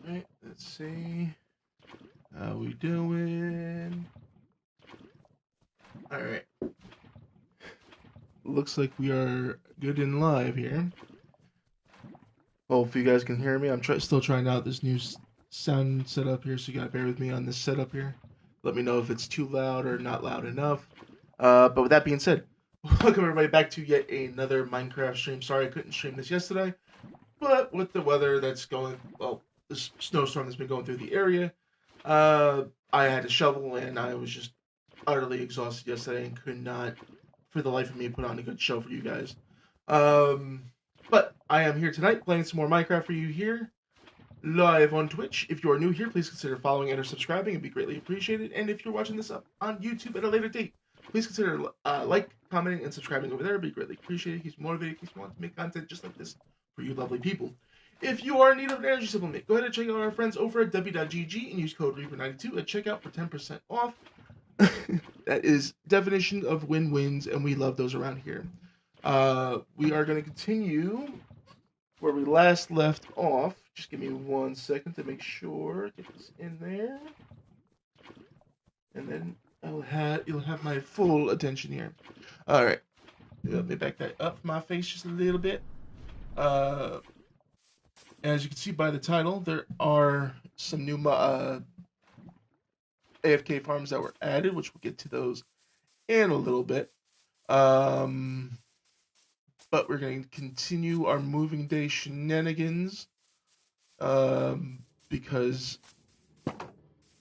Alright, let's see. How we doing? Alright. Looks like we are good and live here. Hopefully you guys can hear me. I'm still trying out this new sound setup here, so you gotta bear with me on this setup here. Let me know if it's too loud or not loud enough. But with that being said, welcome everybody back to yet another Minecraft stream. Sorry I couldn't stream this yesterday, but with the weather that's going, well, this snowstorm that's been going through the area, I had to shovel and I was just utterly exhausted yesterday and could not, for the life of me, put on a good show for you guys. Um, but I am here tonight playing some more Minecraft for you here, live on Twitch. If you are new here, please consider following and or subscribing. It'd be greatly appreciated. And if you're watching this up on YouTube at a later date, please consider like, commenting, and subscribing over there. It'd be greatly appreciated. Keeps motivated, keeps wanting to make content just like this for you lovely people. If you are in need of an energy supplement, go ahead and check out our friends over at w.gg and use code Reaper92 at checkout for 10% off. That is definition of win-wins, and we love those around here. We are going to continue where we last left off. Just give me 1 second to make sure. Get this in there. And then you'll have my full attention here. All right. Let me back that up my face just a little bit. As you can see by the title, there are some new AFK farms that were added, which we'll get to those in a little bit. But we're going to continue our moving day shenanigans. Because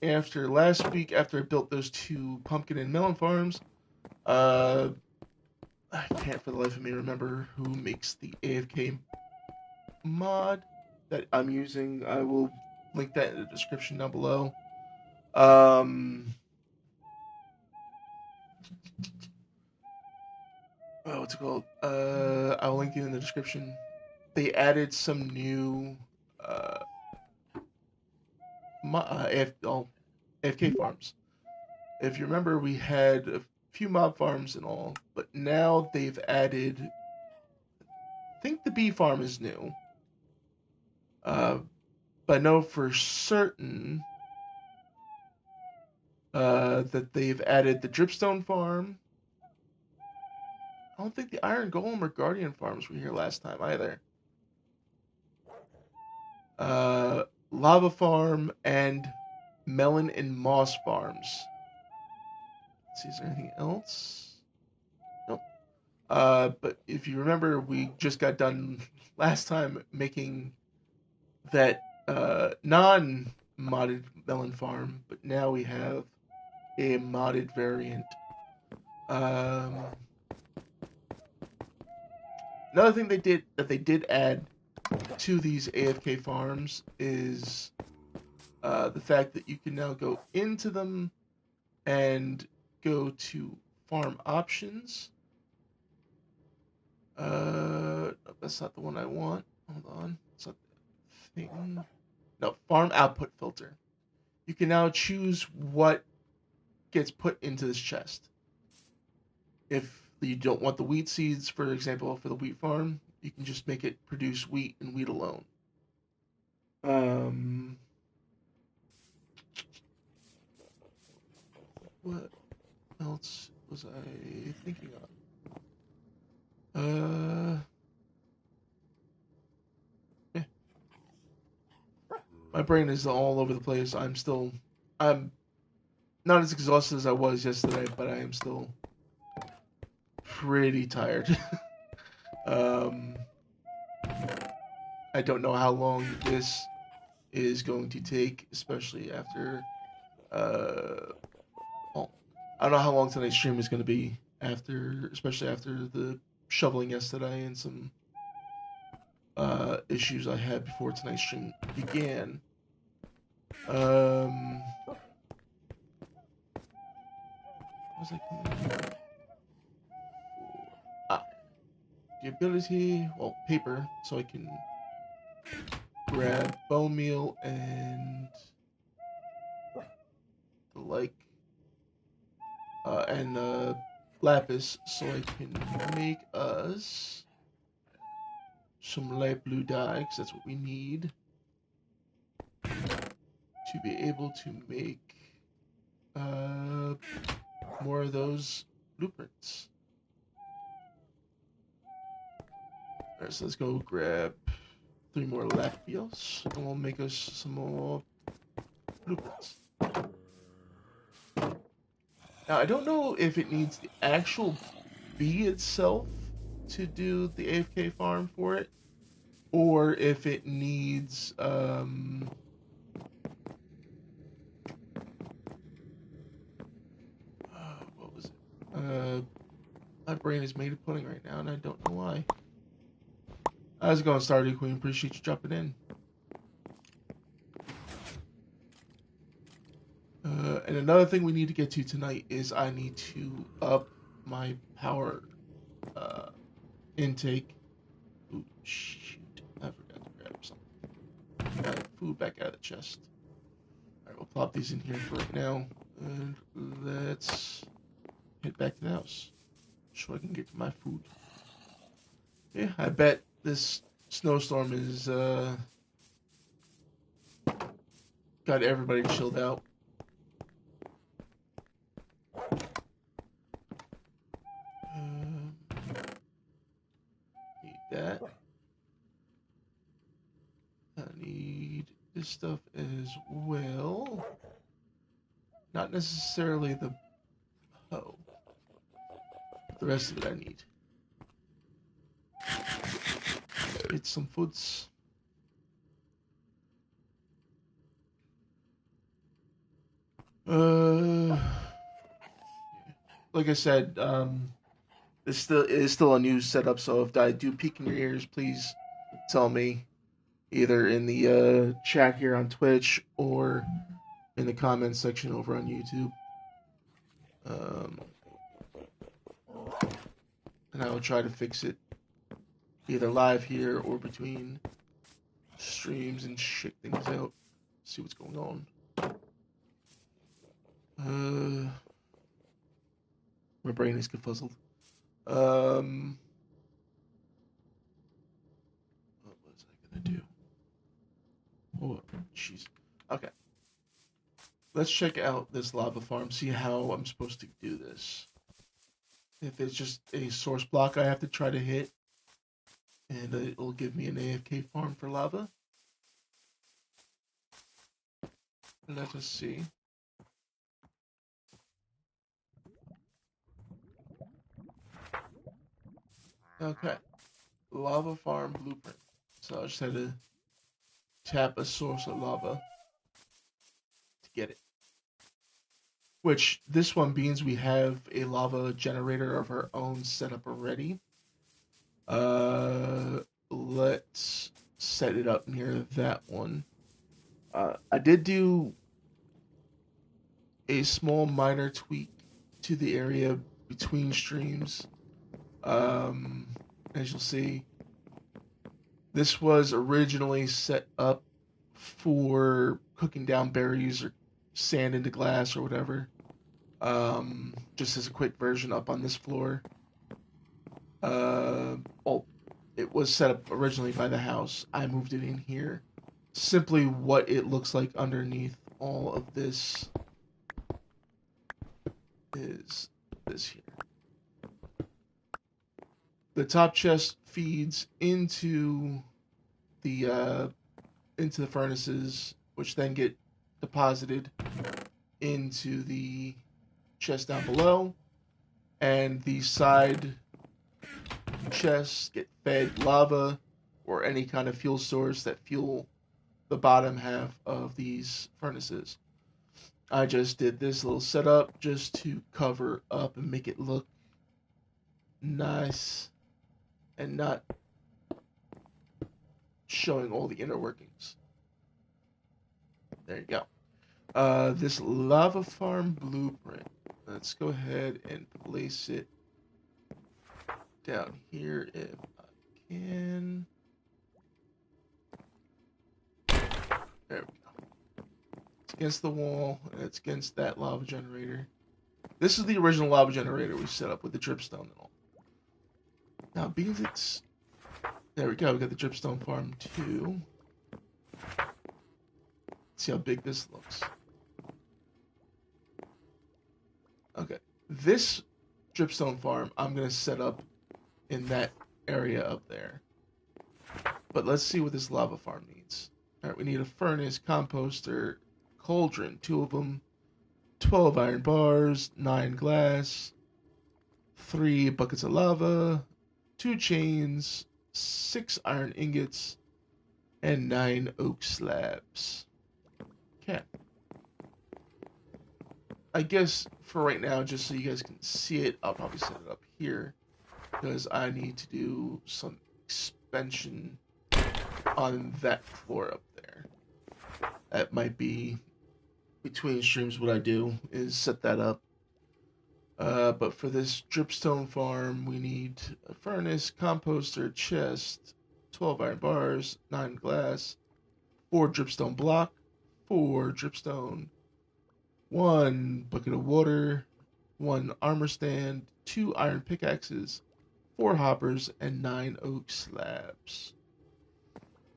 after last week, after I built those 2 pumpkin and melon farms, I can't for the life of me remember who makes the AFK mod that I'm using. I will link that in the description down below. What's it called? I'll link it in the description. They added some new AFK farms. If you remember, we had a few mob farms and all, but now they've added. I think the bee farm is new. But I know for certain that they've added the dripstone farm. I don't think the iron golem or guardian farms were here last time either. Lava farm and melon and moss farms. Let's see, is there anything else? Nope. But if you remember, we just got done last time making that non-modded melon farm, but now we have a modded variant. Another thing they did add to these AFK farms is the fact that you can now go into them and go to farm options. That's not the one I want. Hold on. It's not the thing. No, farm output filter. You can now choose what gets put into this chest. If you don't want the wheat seeds, for example, for the wheat farm, you can just make it produce wheat and wheat alone. What else was I thinking of? Yeah. My brain is all over the place. I'm not as exhausted as I was yesterday, but I am still pretty tired. I don't know how long this is going to take, especially after I don't know how long tonight's stream is going to be especially after the shoveling yesterday and some issues I had before tonight's stream began. What was I coming for? The ability, well, paper, so I can grab bone meal and the like, and lapis, so I can make us some light blue dye, because that's what we need. to be able to make more of those blueprints. Alright, so let's go grab 3 more lapis, and we'll make us some more blueprints. Now, I don't know if it needs the actual bee itself to do the AFK farm for it, or if it needs, what was it? My brain is made of pudding right now, and I don't know why. How's it going, Stardew Queen? Appreciate you jumping in. And another thing we need to get to tonight is I need to up my power intake. Ooh, shoot. I forgot to grab some food back out of the chest. Alright, we'll plop these in here for right now. And let's head back to the house so I can get to my food. Yeah, I bet this snowstorm is got everybody chilled out. Need that. I need this stuff as well. Not necessarily the hoe. The rest of it I need. Get some foods. Like I said, this is still a new setup, so if I do peek in your ears, please tell me either in the chat here on Twitch or in the comments section over on YouTube. And I will try to fix it either live here or between streams and shake things out. See what's going on. My brain is confuzzled. What was I gonna do? Oh, jeez. Okay. Let's check out this lava farm, see how I'm supposed to do this. If it's just a source block I have to try to hit, and it'll give me an AFK farm for lava. Let us see. Okay. Lava farm blueprint. So I just had to tap a source of lava to get it. Which, this one means we have a lava generator of our own set up already. Let's set it up near that one. I did do a small minor tweak to the area between streams. As you'll see, this was originally set up for cooking down berries or sand into glass or whatever. Just as a quick version up on this floor. It was set up originally by the house. I moved it in here. Simply what it looks like underneath all of this is this here. The top chest feeds into the furnaces, which then get deposited into the chest down below, and the side chests get fed lava or any kind of fuel source that fuel the bottom half of these furnaces. I just did this little setup just to cover up and make it look nice and not showing all the inner workings. There you go. This lava farm blueprint. Let's go ahead and place it down here if I can. There we go. It's against the wall, and it's against that lava generator. This is the original lava generator we set up with the dripstone and all. Now, because it's... There we go, we got the dripstone farm too. see how big this looks. Okay, this dripstone farm I'm gonna set up in that area up there. But let's see what this lava farm needs. All right, we need a furnace, composter, cauldron, 2 of them, 12 iron bars, 9 glass, 3 buckets of lava, 2 chains, 6 iron ingots, and 9 oak slabs. Okay. I guess for right now, just so you guys can see it, I'll probably set it up here because I need to do some expansion on that floor up there. That might be between streams what I do is set that up. But for this dripstone farm, we need a furnace, composter, chest, 12 iron bars, 9 glass, 4 dripstone block, 4 dripstone, 1 bucket of water, 1 armor stand, 2 iron pickaxes, 4 hoppers, and 9 oak slabs.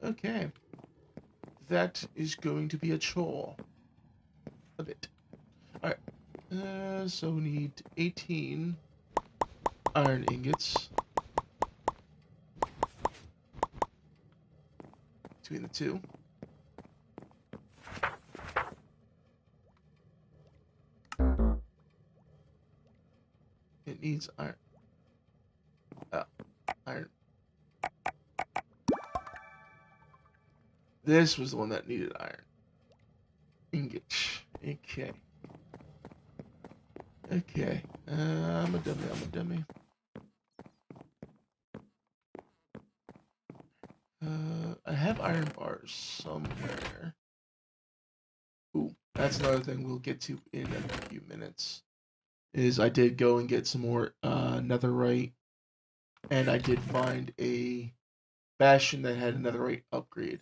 Okay. That is going to be a chore. A bit. Alright. So we need 18 iron ingots between the two. It needs iron. Iron. This was the one that needed iron. Ingot. Okay. Okay. I'm a dummy. I have iron bars somewhere. Ooh, that's another thing we'll get to in a few minutes. Is I did go and get some more netherite, and I did find a bastion that had a netherite upgrade.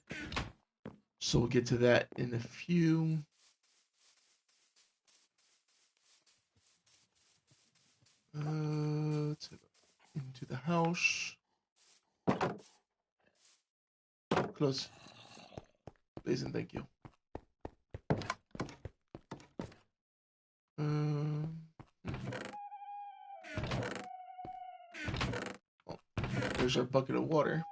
So we'll get to that in a few. Let's head into the house. Close. Please and thank you. Oh, there's our bucket of water.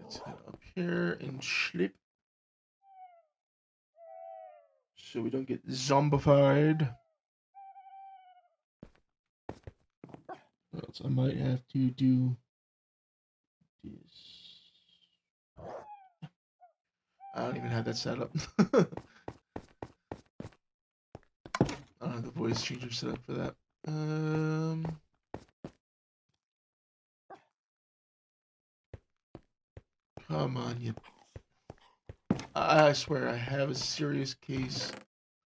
Let's head up here and sleep. So we don't get zombified. Or else I might have to do this. I don't even have that set up. I don't have the voice changer set up for that. Come on, you. I swear I have a serious case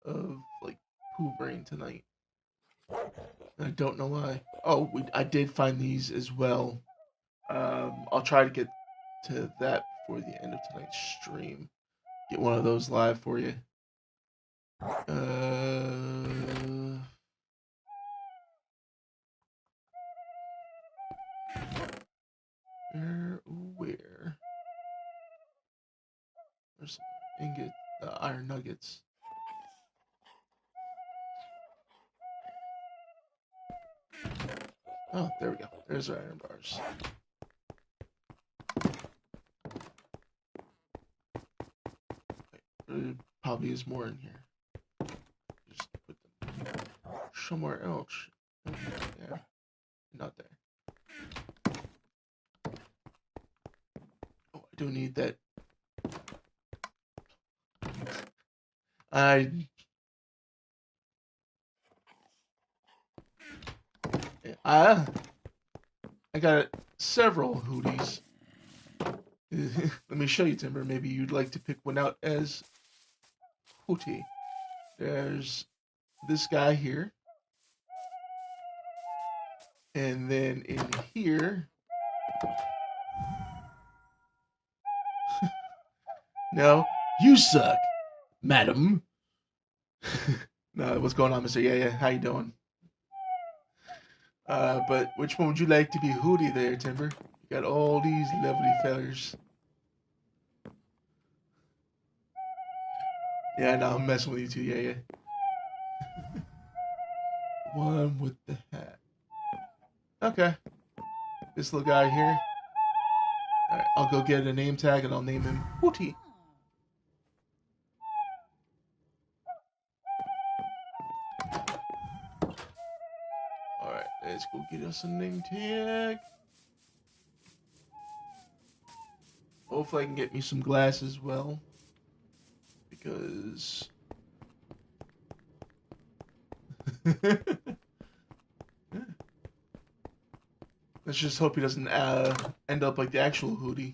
of like poo brain tonight. I don't know why. Oh, I did find these as well. I'll try to get to that before the end of tonight's stream. Get one of those live for you. Where? There's some ingot, iron nuggets. Oh, there we go. There's our iron bars. There probably is more in here. Just put them somewhere else. Yeah, not there. Oh, I do need that. I got several hoodies. Let me show you, Timber. Maybe you'd like to pick one out as hoodie. There's this guy here. And then in here... No, you suck, madam. No, what's going on, Mr. Yeah, how you doing? But which one would you like to be Hootie there, Timber? You got all these lovely fellers. Yeah, no, I'm messing with you too. Yeah, yeah. One with the hat. Okay. This little guy here. Alright, I'll go get a name tag and I'll name him Hootie. Alright, let's go get us a name tag. Hopefully I can get me some glass as well. Because... let's just hope he doesn't end up like the actual Hootie.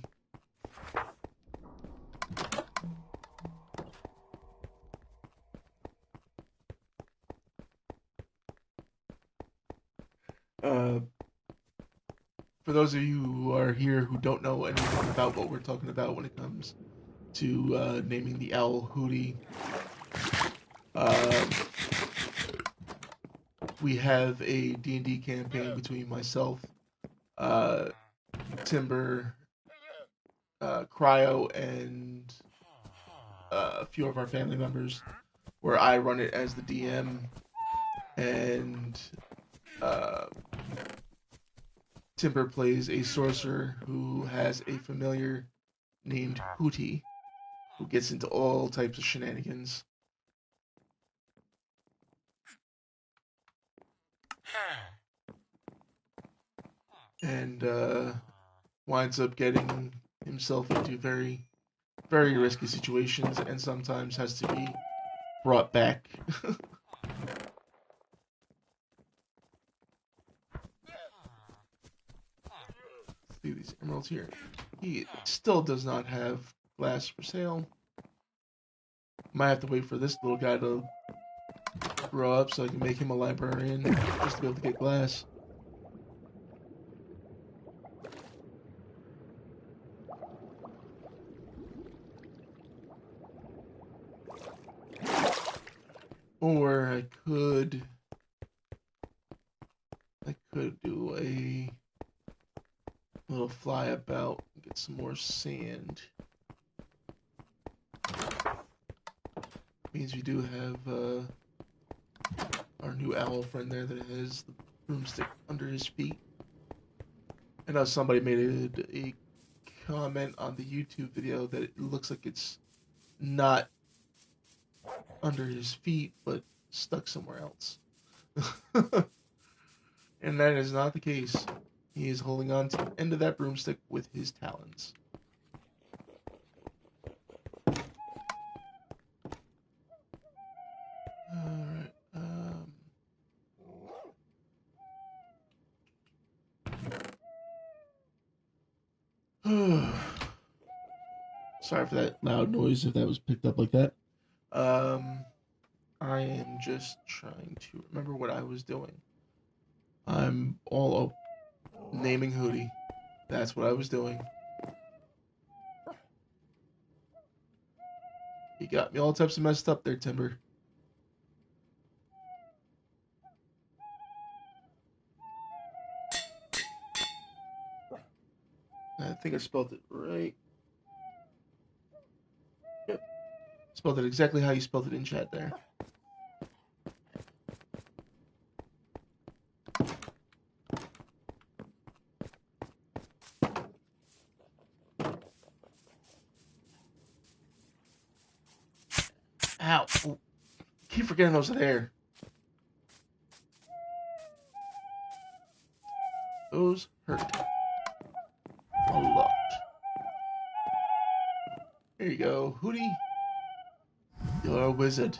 Uh, for those of you who are here who don't know anything about what we're talking about when it comes to naming the owl Hootie, uh, we have a D&D campaign between myself, uh, Timber, Cryo, and a few of our family members, where I run it as the DM, and uh, Timber plays a sorcerer who has a familiar named Hootie, who gets into all types of shenanigans. And winds up getting himself into very, very risky situations, and sometimes has to be brought back. See these emeralds here. He still does not have glass for sale. Might have to wait for this little guy to grow up so I can make him a librarian just to be able to get glass. Or I could do a little flyabout and get some more sand. Means we do have our new owl friend there that has the broomstick under his feet. I know somebody made a comment on the YouTube video that it looks like it's not under his feet, but stuck somewhere else. And that is not the case. He is holding on to the end of that broomstick with his talons. Alright, sorry for that loud noise if that was picked up like that. I am just trying to remember what I was doing. I'm all up naming Hootie. That's what I was doing. You got me all types of messed up there, Timber. I think I spelled it right. Yep. Spelled it exactly how you spelled it in chat there. Ow. Ooh. Keep forgetting those are there. Those hurt a lot. There you go, Hootie. You're a wizard.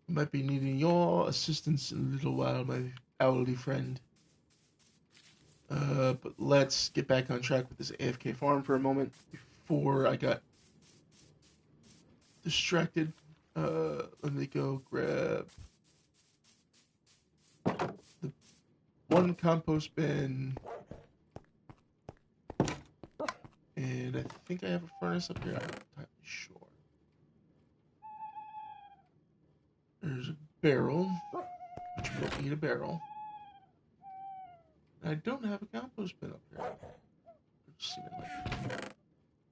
Might be needing your assistance in a little while, my owly friend. But let's get back on track with this AFK farm for a moment before I got distracted. Let me go grab the one compost bin. And I think I have a furnace up here. I'm not entirely sure. barrel, which we don't need a barrel. I don't have a compost bin up here.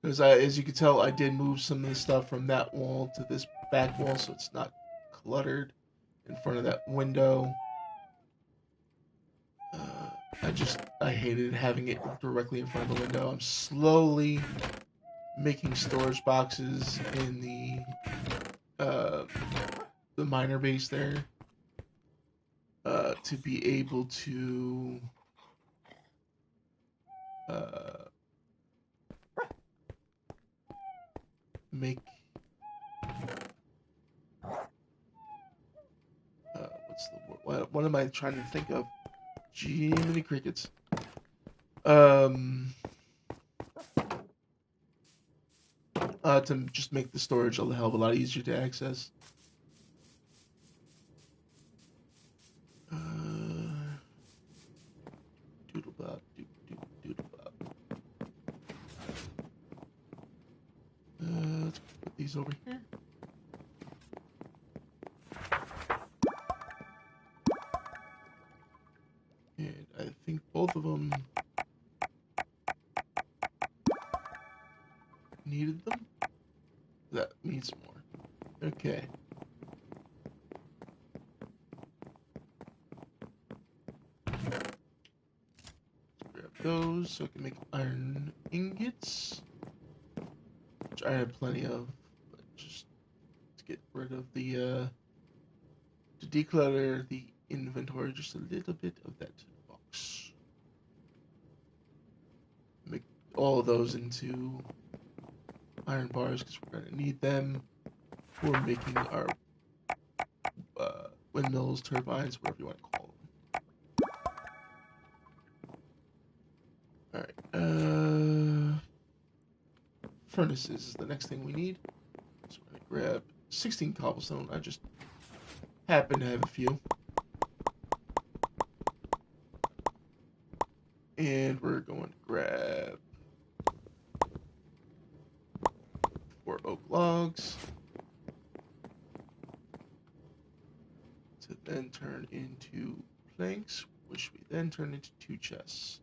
Because as you can tell, I did move some of the stuff from that wall to this back wall, so it's not cluttered in front of that window. I hated having it directly in front of the window. I'm slowly making storage boxes in the miner base there to be able to make what's the word? What am I trying to think of? Jiminy crickets. To just make the storage a hell of a lot easier to access. Doodle bob, doodle bob. Let's put these over here. And I think both of them needed them. That needs more. Okay. Grab those so I can make iron ingots, which I have plenty of. But just to get rid of to declutter the inventory, just a little bit of that box. Make all of those into iron bars because we're going to need them for making our windmills, turbines, whatever you want to call them. Alright, furnaces is the next thing we need. So we're going to grab 16 cobblestone. I just happen to have a few. And we're going to grab 4 oak logs to then turn into planks, which we then turn into 2 chests.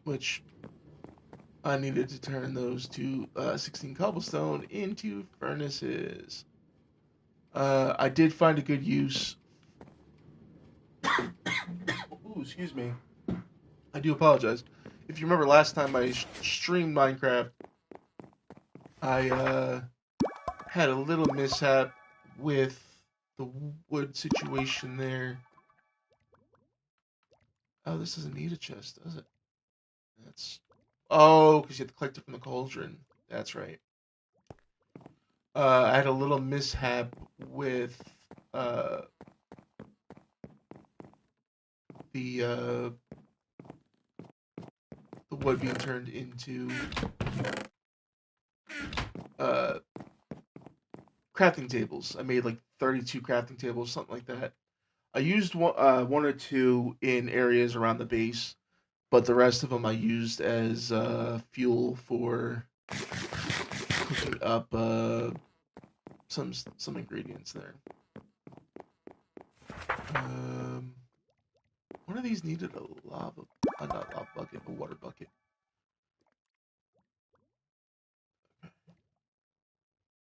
Which I needed to turn those 16 cobblestone into furnaces. I did find a good use. Ooh, excuse me. I do apologize. If you remember last time I streamed Minecraft, I had a little mishap with the wood situation there. Oh, this doesn't need a chest, does it? Oh, because you have to collect it from the cauldron. That's right. I had a little mishap with the wood being turned into crafting tables. I made like 32 crafting tables, something like that. I used one or two in areas around the base, but the rest of them I used as fuel for cooking up some ingredients there. One of these needed a not lava bucket, a water bucket.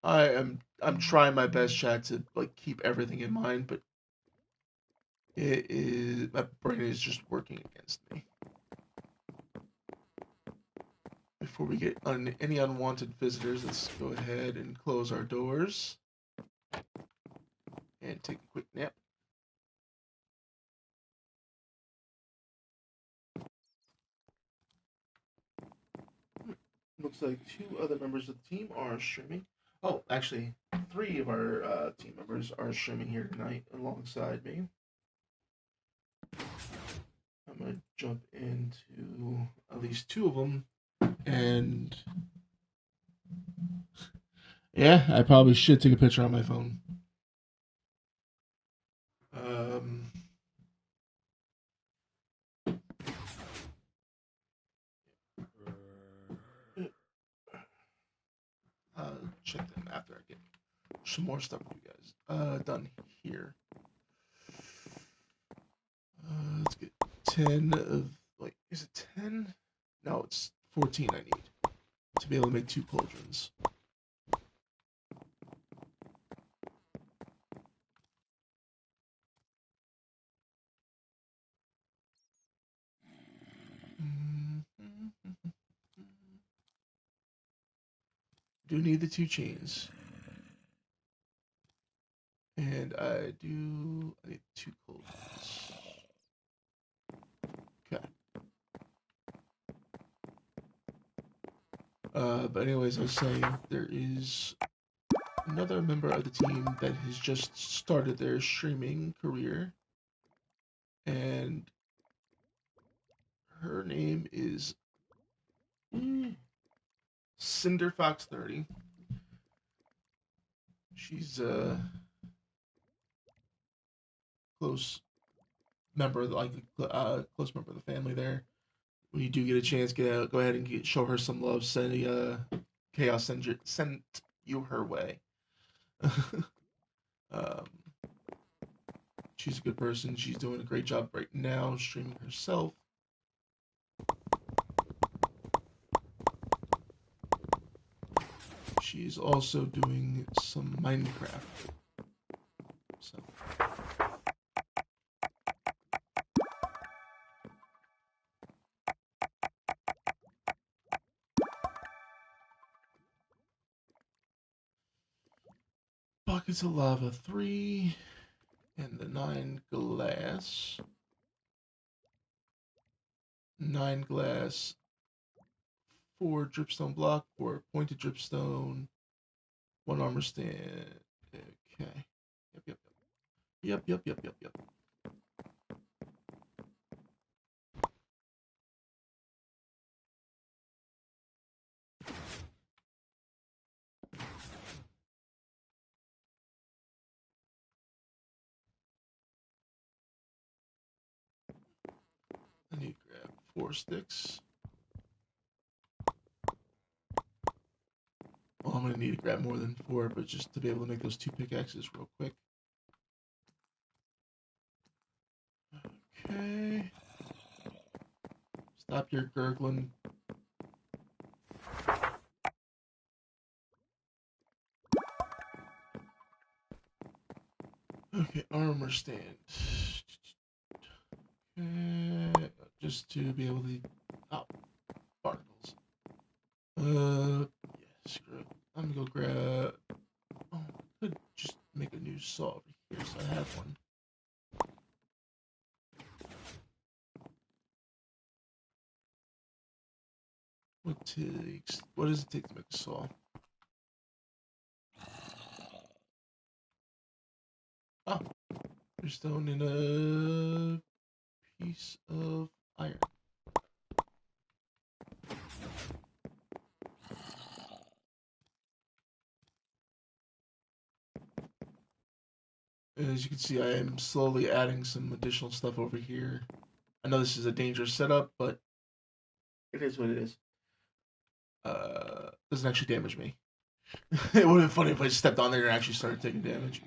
I'm trying my best, chat, to like keep everything in mind, but my brain is just working against me. Before we get any unwanted visitors, let's go ahead and close our doors and take a quick nap. Looks like 2 other members of the team are streaming. Oh, actually, 3 of our team members are streaming here tonight alongside me. I'm gonna jump into at least 2 of them, and yeah, I probably should take a picture on my phone. check them after I get some more stuff for you guys done here. Let's get 10 of, wait, is it 10? No, it's 14 I need to be able to make 2 cauldrons. Do need the 2 chains. And I need 2 cauldrons. Okay. But anyways, I was saying there is another member of the team that has just started their streaming career, and her name is CinderFox30. She's a close member of close member of the family there. When you do get a chance, go ahead and show her some love. Chaos send you her way. um, she's a good person. She's doing a great job right now streaming herself. She's also doing some Minecraft. So. Buckets of lava 3, and the 9 glass. 9 glass, 4 dripstone block, 4 pointed dripstone, 1 armor stand. Okay. Yep. I need to grab 4 sticks. Well, I'm going to need to grab more than 4, but just to be able to make those 2 pickaxes real quick. Okay. Stop your gurgling. Okay, armor stand. Okay, just to be able to... Oh, particles. Yeah, screw it. I'm gonna go grab... Oh, I could just make a new saw over here, so I have one. What does it take to make a saw? Oh, there's stone in a piece of iron. As you can see, I am slowly adding some additional stuff over here. I know this is a dangerous setup, but it is what it is. Doesn't actually damage me. It would have been funny if I stepped on there and actually started taking damage.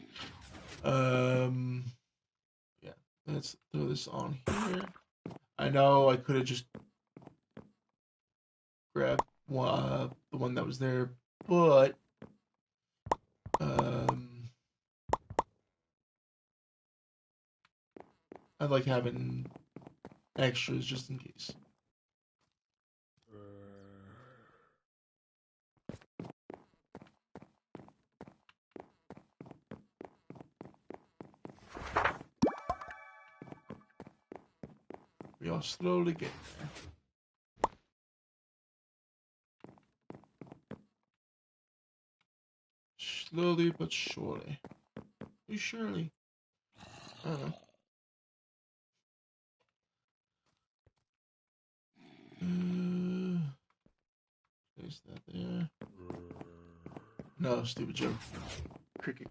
Yeah, let's throw this on here. I know I could have just grabbed the one that was there, but I like having extras just in case. We are slowly getting there. Slowly but surely. Surely. I don't know. Place that there. No, stupid joke. Cricket.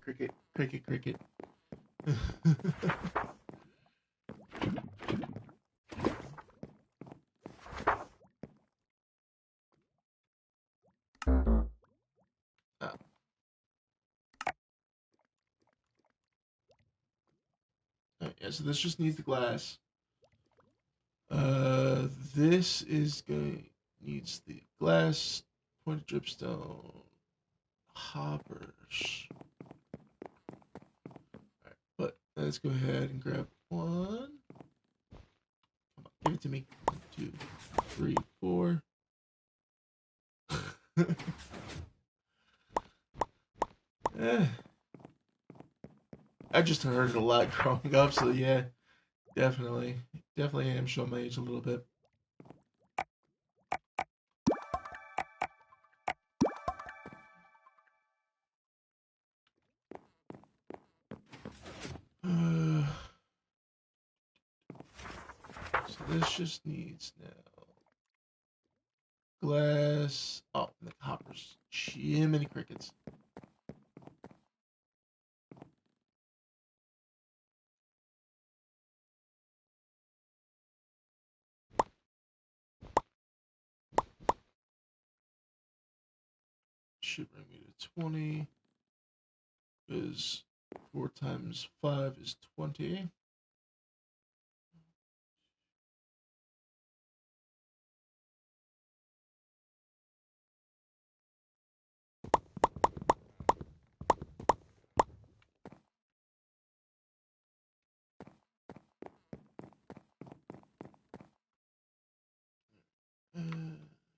Alright, so this just needs the glass. This is going needs the glass, pointed dripstone, hoppers. Alright, but let's go ahead and grab one. Come on, give it to me. 1, 2, 3, 4. eh. I just heard it a lot growing up, so yeah, definitely am showing my age a little bit. So this just needs now glass. Oh, and the hoppers. Jiminy crickets. Should bring me to 20. Because 4 times 5 is 20.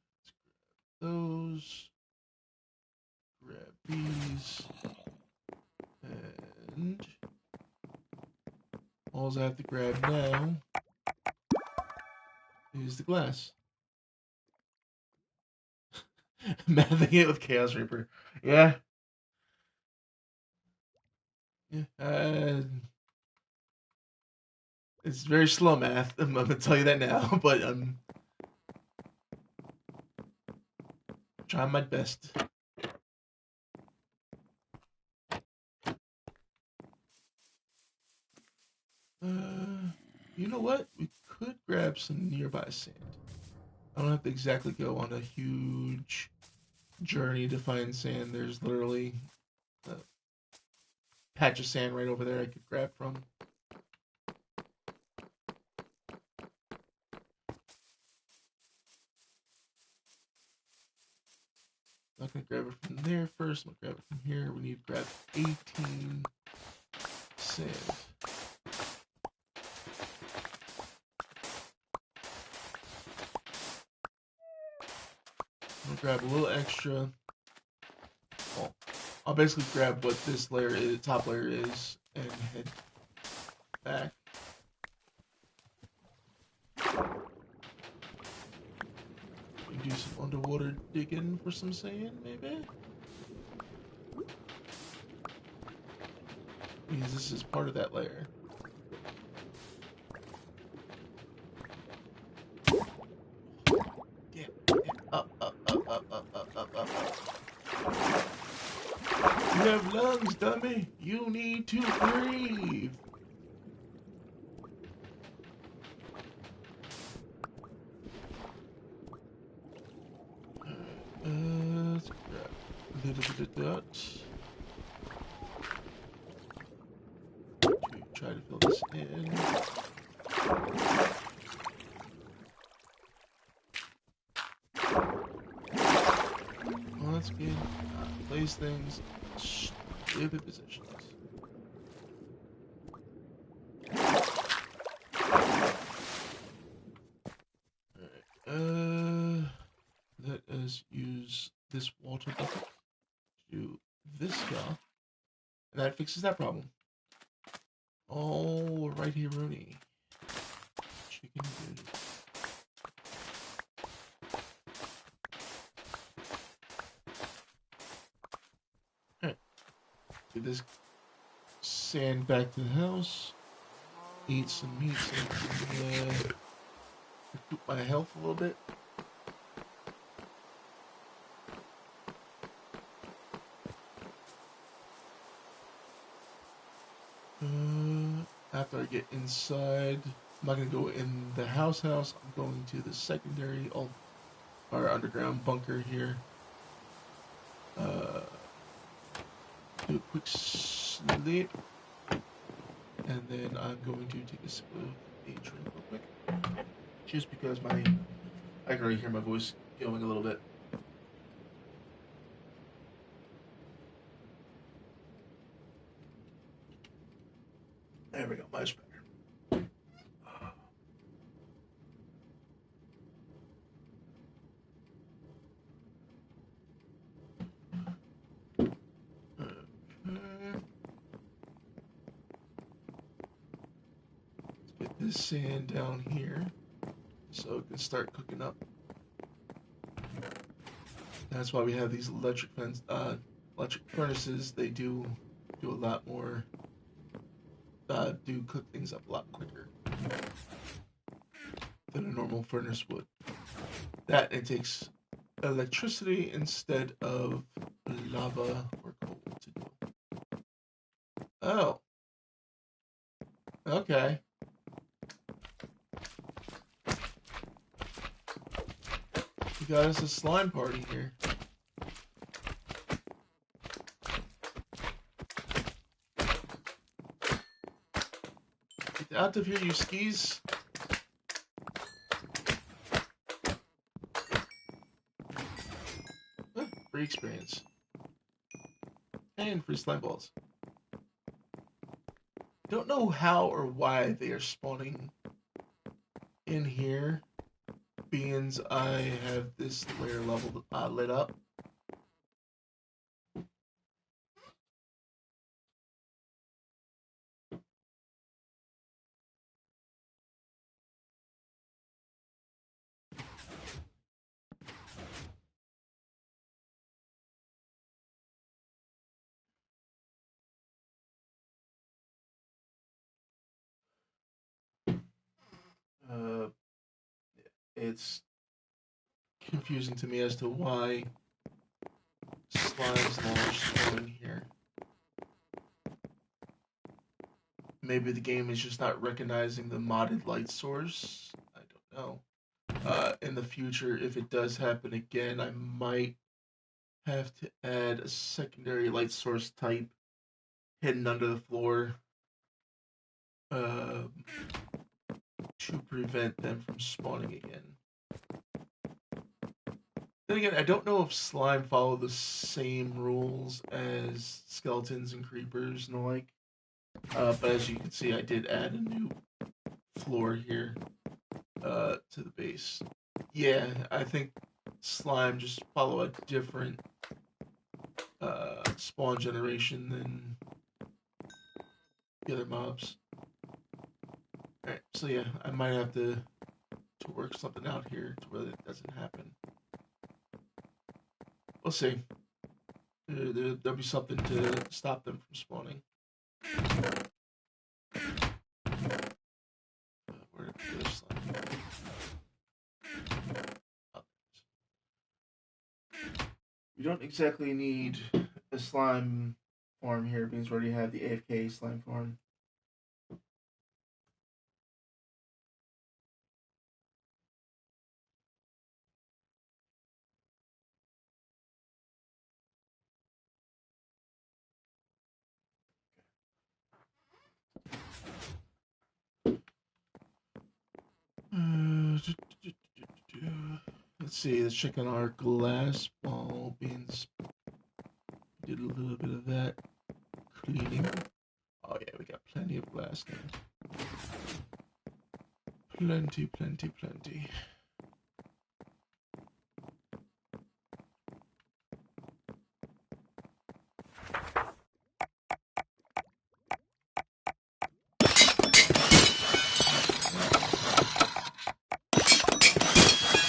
Let's grab those. Grab these. And all I have to grab now is the glass. Mathing it with Chaos Reaper. Yeah. Yeah. It's very slow math. I'm gonna tell you that now, but I'm trying my best. You know what? We could grab some nearby sand. I don't have to exactly go on a huge journey to find sand. There's literally a patch of sand right over there I could grab from. I'm not gonna grab it from there first. I'm gonna grab it from here. We need to grab 18 sand. I'm gonna grab a little extra. Well, I'll basically grab what this layer is, top layer is, and head back. Do some underwater digging for some sand, maybe? Because this is part of that layer. Yeah, up. You have lungs, dummy. You need to breathe. Let's grab a little bit of that. To try to fill this in. Well, that's good. Place things in stupid positions. Alright, let us use this water bucket to do this job. And that fixes that problem. All right here, Rooney. Chicken good. Alright. Get this sand back to the house. Eat some meat so I can recoup my health a little bit. After I get inside, I'm not going to go in the house. I'm going to the secondary, our underground bunker here. Do a quick sleep. And then I'm going to take a sip of a drink real quick. Just because I can already hear my voice going a little bit. There we go, much better. Let's get this sand down here so it can start cooking up. That's why we have these electric furnaces. They do a lot more, do cook things up a lot quicker than a normal furnace would. That it takes electricity instead of lava or coal to do. Oh, okay. You got us a slime party here. Get out of here, you skis. Oh, free experience. And free slime balls. Don't know how or why they are spawning in here, being I have this layer level lit up. Uh, it's confusing to me as to why slimes launch spawn here. Maybe the game is just not recognizing the modded light source. I don't know. In the future, if it does happen again, I might have to add a secondary light source type hidden under the floor uh, to prevent them from spawning again. Then again, I don't know if slime follow the same rules as skeletons and creepers and the like. But as you can see, I did add a new floor here to the base. Yeah, I think slime just follow a different spawn generation than the other mobs. Alright, so yeah, I might have to work something out here to where it doesn't happen. We'll see. There'll be something to stop them from spawning. Where did the other slime go? We don't exactly need a slime farm here because we already have the AFK slime farm. Let's see, let's check on our glass ball beans. Did a little bit of that cleaning. Oh yeah, we got plenty of glass now. Plenty, plenty, plenty.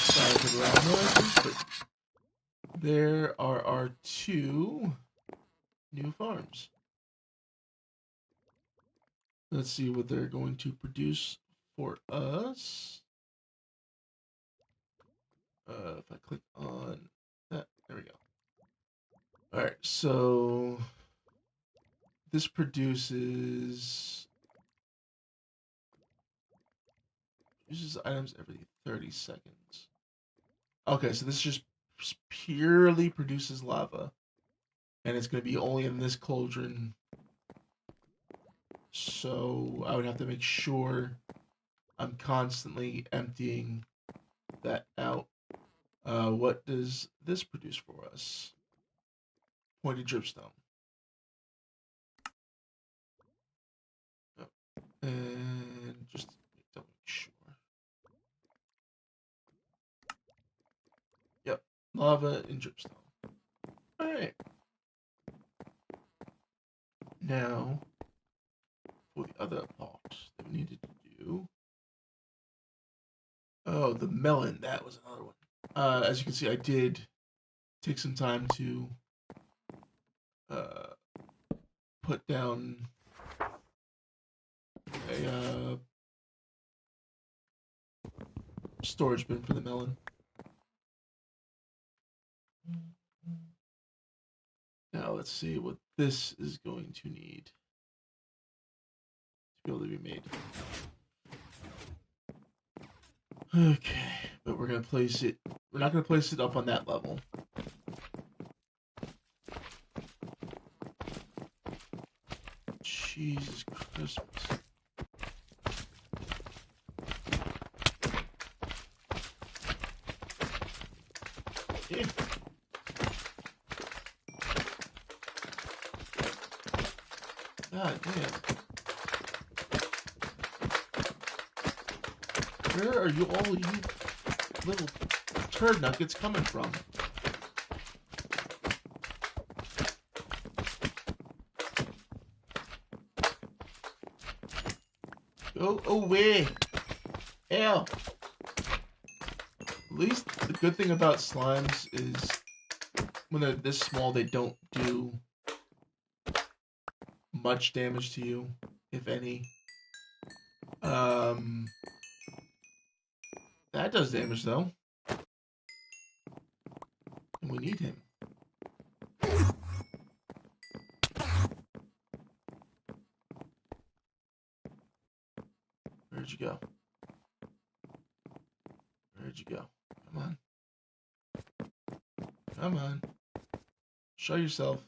Sorry for the loud noises, but there are our two new farms. Let's see what they're going to produce for us. If I click on that, there we go. All right, so this produces items every 30 seconds. Okay, so this just purely produces lava, and it's going to be only in this cauldron. So I would have to make sure I'm constantly emptying that out. What does this produce for us? Pointed dripstone. Oh, and just double make sure. Yep, lava and dripstone. All right. Now, for the other part that we needed to do. Oh, the melon. That was another one. As you can see, I did take some time to uh, put down a storage bin for the melon. Now let's see what this is going to need to be able to be made. Okay, but we're gonna place it. We're not gonna place it up on that level. Jesus Christmas. Yeah. God damn. Where are you all you little turd nuggets coming from? Go away! Hell! At least the good thing about slimes is when they're this small, they don't do much damage to you, if any. That does damage though. And we need him. Where'd you go? Where'd you go? Come on. Come on. Show yourself.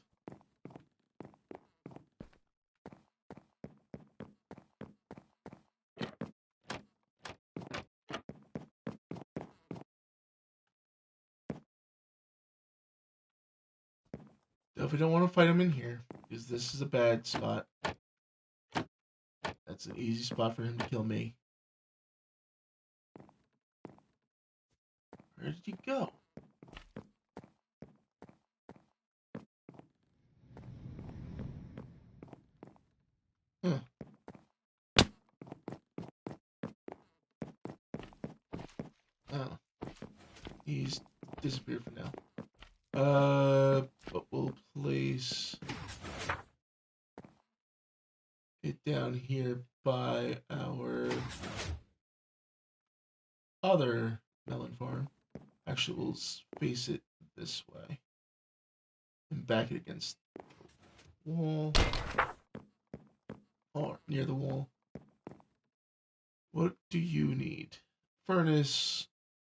Definitely don't want to fight him in here, because this is a bad spot. That's an easy spot for him to kill me. Where did he go? Huh. Oh. He's disappeared for now. But we'll place it down here by our other melon farm. Actually, we'll face it this way and back it against the wall or near the wall. What do you need? Furnace,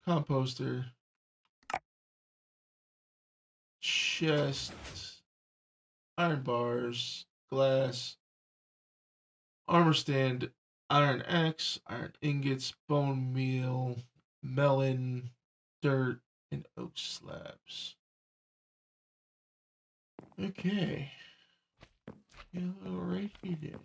composter, chest, iron bars, glass, armor stand, iron axe, iron ingots, bone meal, melon, dirt, and oak slabs. Okay. Alright then.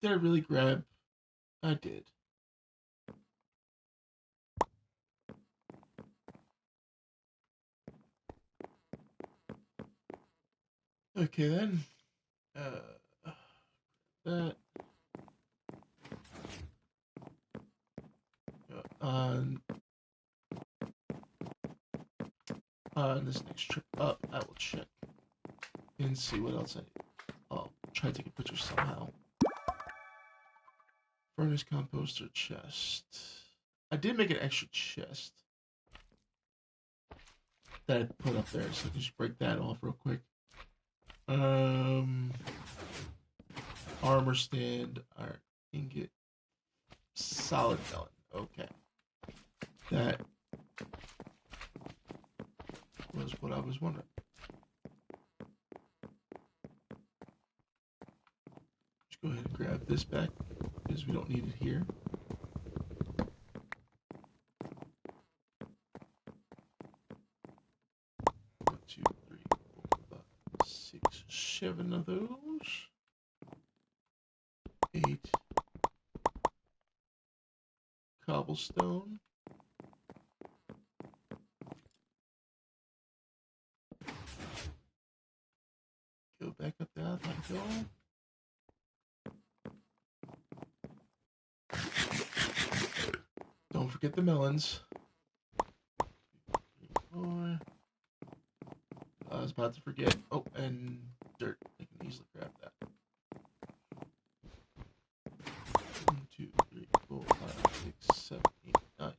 Did I really grab? I did. Okay then. That. On this next trip up, I will check and see what else I'll try to take a picture somehow. Furnace, composter, chest. I did make an extra chest. that I put up there, so I can just break that off real quick. Armor stand, iron ingot, solid melon. Okay, that was what I was wondering. Just go ahead and grab this back because we don't need it here. 1, 2, 3, 4, 5, 6, 7 of those. 8 cobblestone. Go back up there. There we go. Don't forget the melons. 4. I was about to forget. Oh, and dirt. I can easily grab that. 1, 2, 3, 4, 5, 6, 7, 8, 9.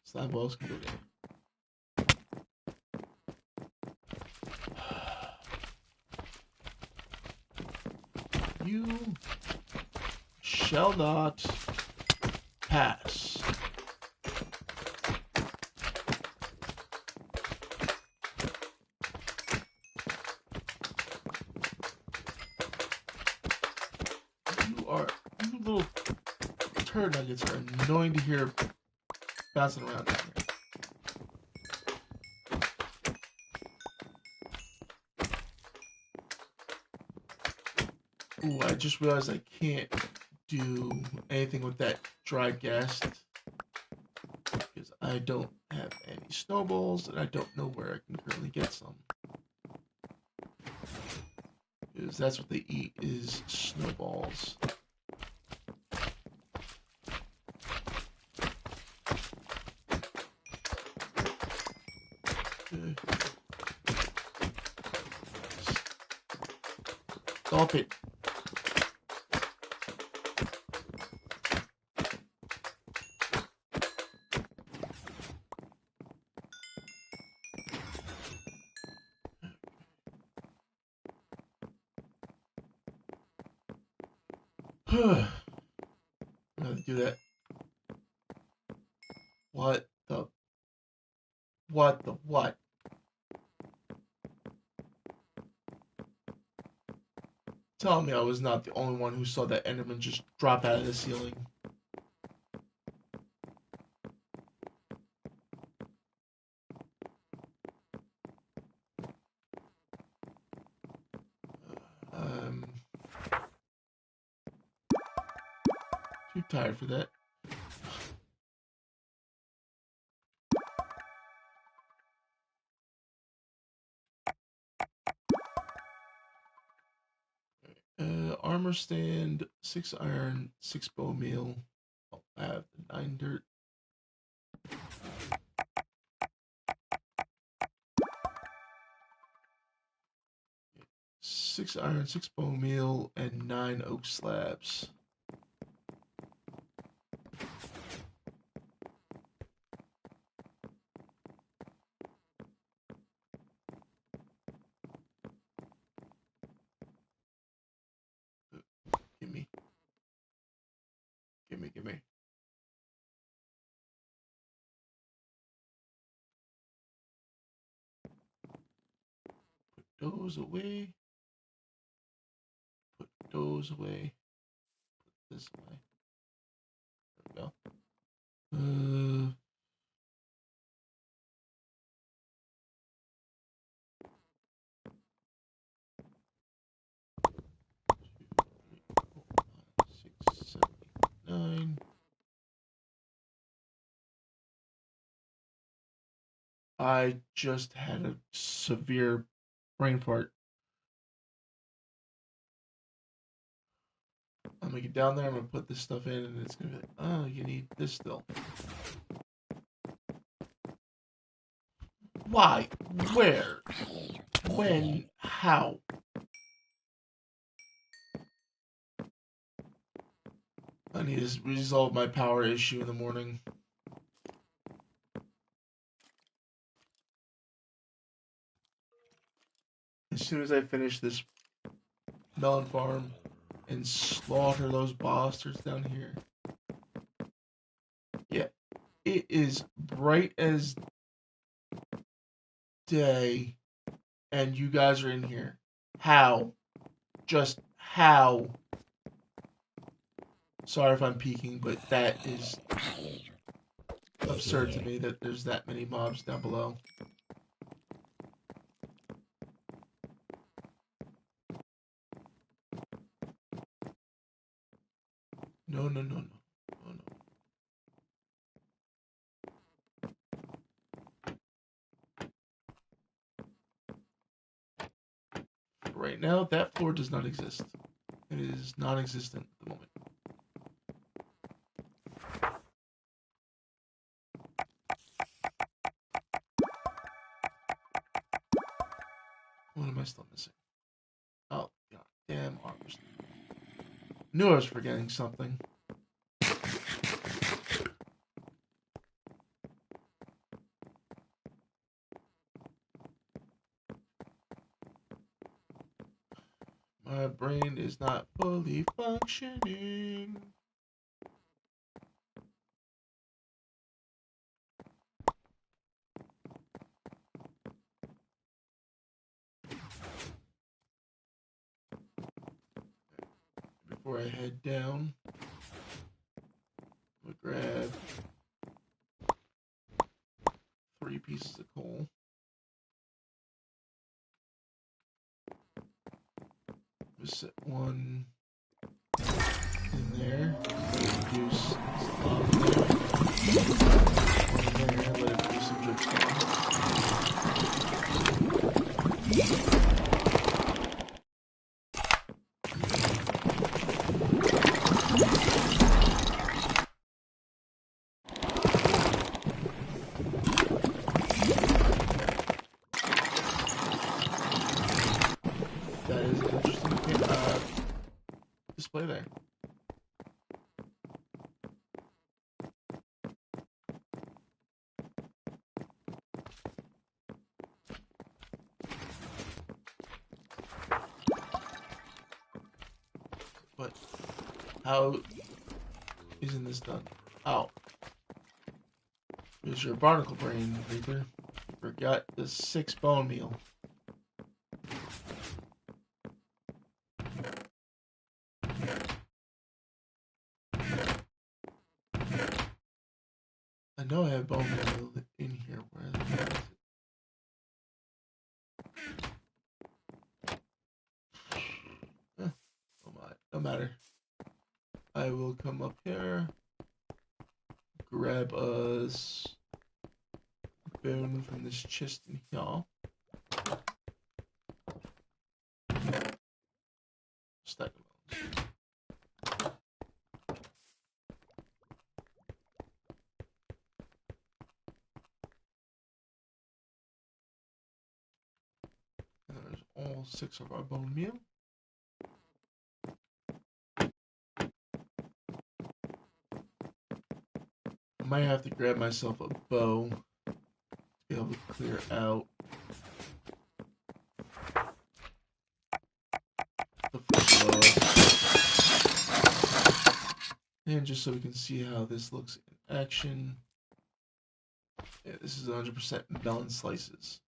Slime balls can go there. You shall not pass. You little turd nuggets are annoying to hear bouncing around down here. Ooh, I just realized I can't do anything with that dry gas because I don't have any snowballs and I don't know where I can currently get some. Because that's what they eat is snowballs. Stop it. I'm gonna do that. What the what? Tell me I was not the only one who saw that Enderman just drop out of the ceiling. Too tired for that. Armor stand, 6 iron, 6 bone meal. Oh, I have the 9 dirt. 6 iron, 6 bone meal, and 9 oak slabs. Gimme. Gimme. Put those away. Put those away. Put this away. There we go. 6, 7, 8, 9. I just had a severe brain fart. I'm gonna get down there, I'm gonna put this stuff in, and it's gonna be like, oh, you need this still. Why? Where? When? How? I need to resolve my power issue in the morning. As soon as I finish this melon farm and slaughter those bastards down here. Yeah, it is bright as day, and you guys are in here. How? Just how? Sorry if I'm peeking, but that is absurd to me that there's that many mobs down below. No, no, no, no. No, no. Right now, that floor does not exist. It is non-existent at the moment. What am I still missing? Oh, god damn armors. Knew I was forgetting something. My brain is not fully functioning. Before I head down, I'm gonna grab 3 pieces of coal. Just set one in there. Let it produce some lava there. One in there. Let it produce some dripstone. That is an interesting display there. But how isn't this done? Oh, here's your barnacle brain, Reaper. You forgot the 6 bone meal. I know I have bone meal in here. Where the hell is it? No matter. I will come up here, grab us bone from this chest in here. Stack of bones. And there's all 6 of our bone meal. I might have to grab myself a bow to be able to clear out the floor. And just so we can see how this looks in action. Yeah, this is 100% melon slices.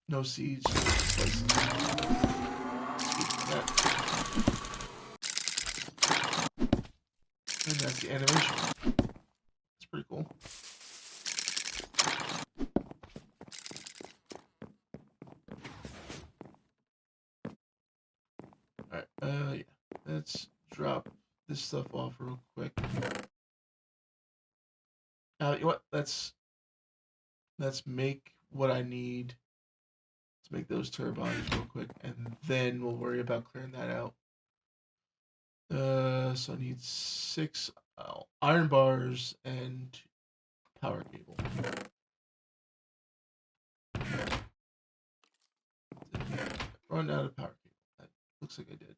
No seeds, just slices. And that's the animation. It's pretty cool. Alright, yeah. Let's drop this stuff off real quick. You know what? Let's make what I need to make those turbines real quick, and then we'll worry about clearing that out. So I need 6 iron bars and power cable. Run out of power cable. That looks like I did.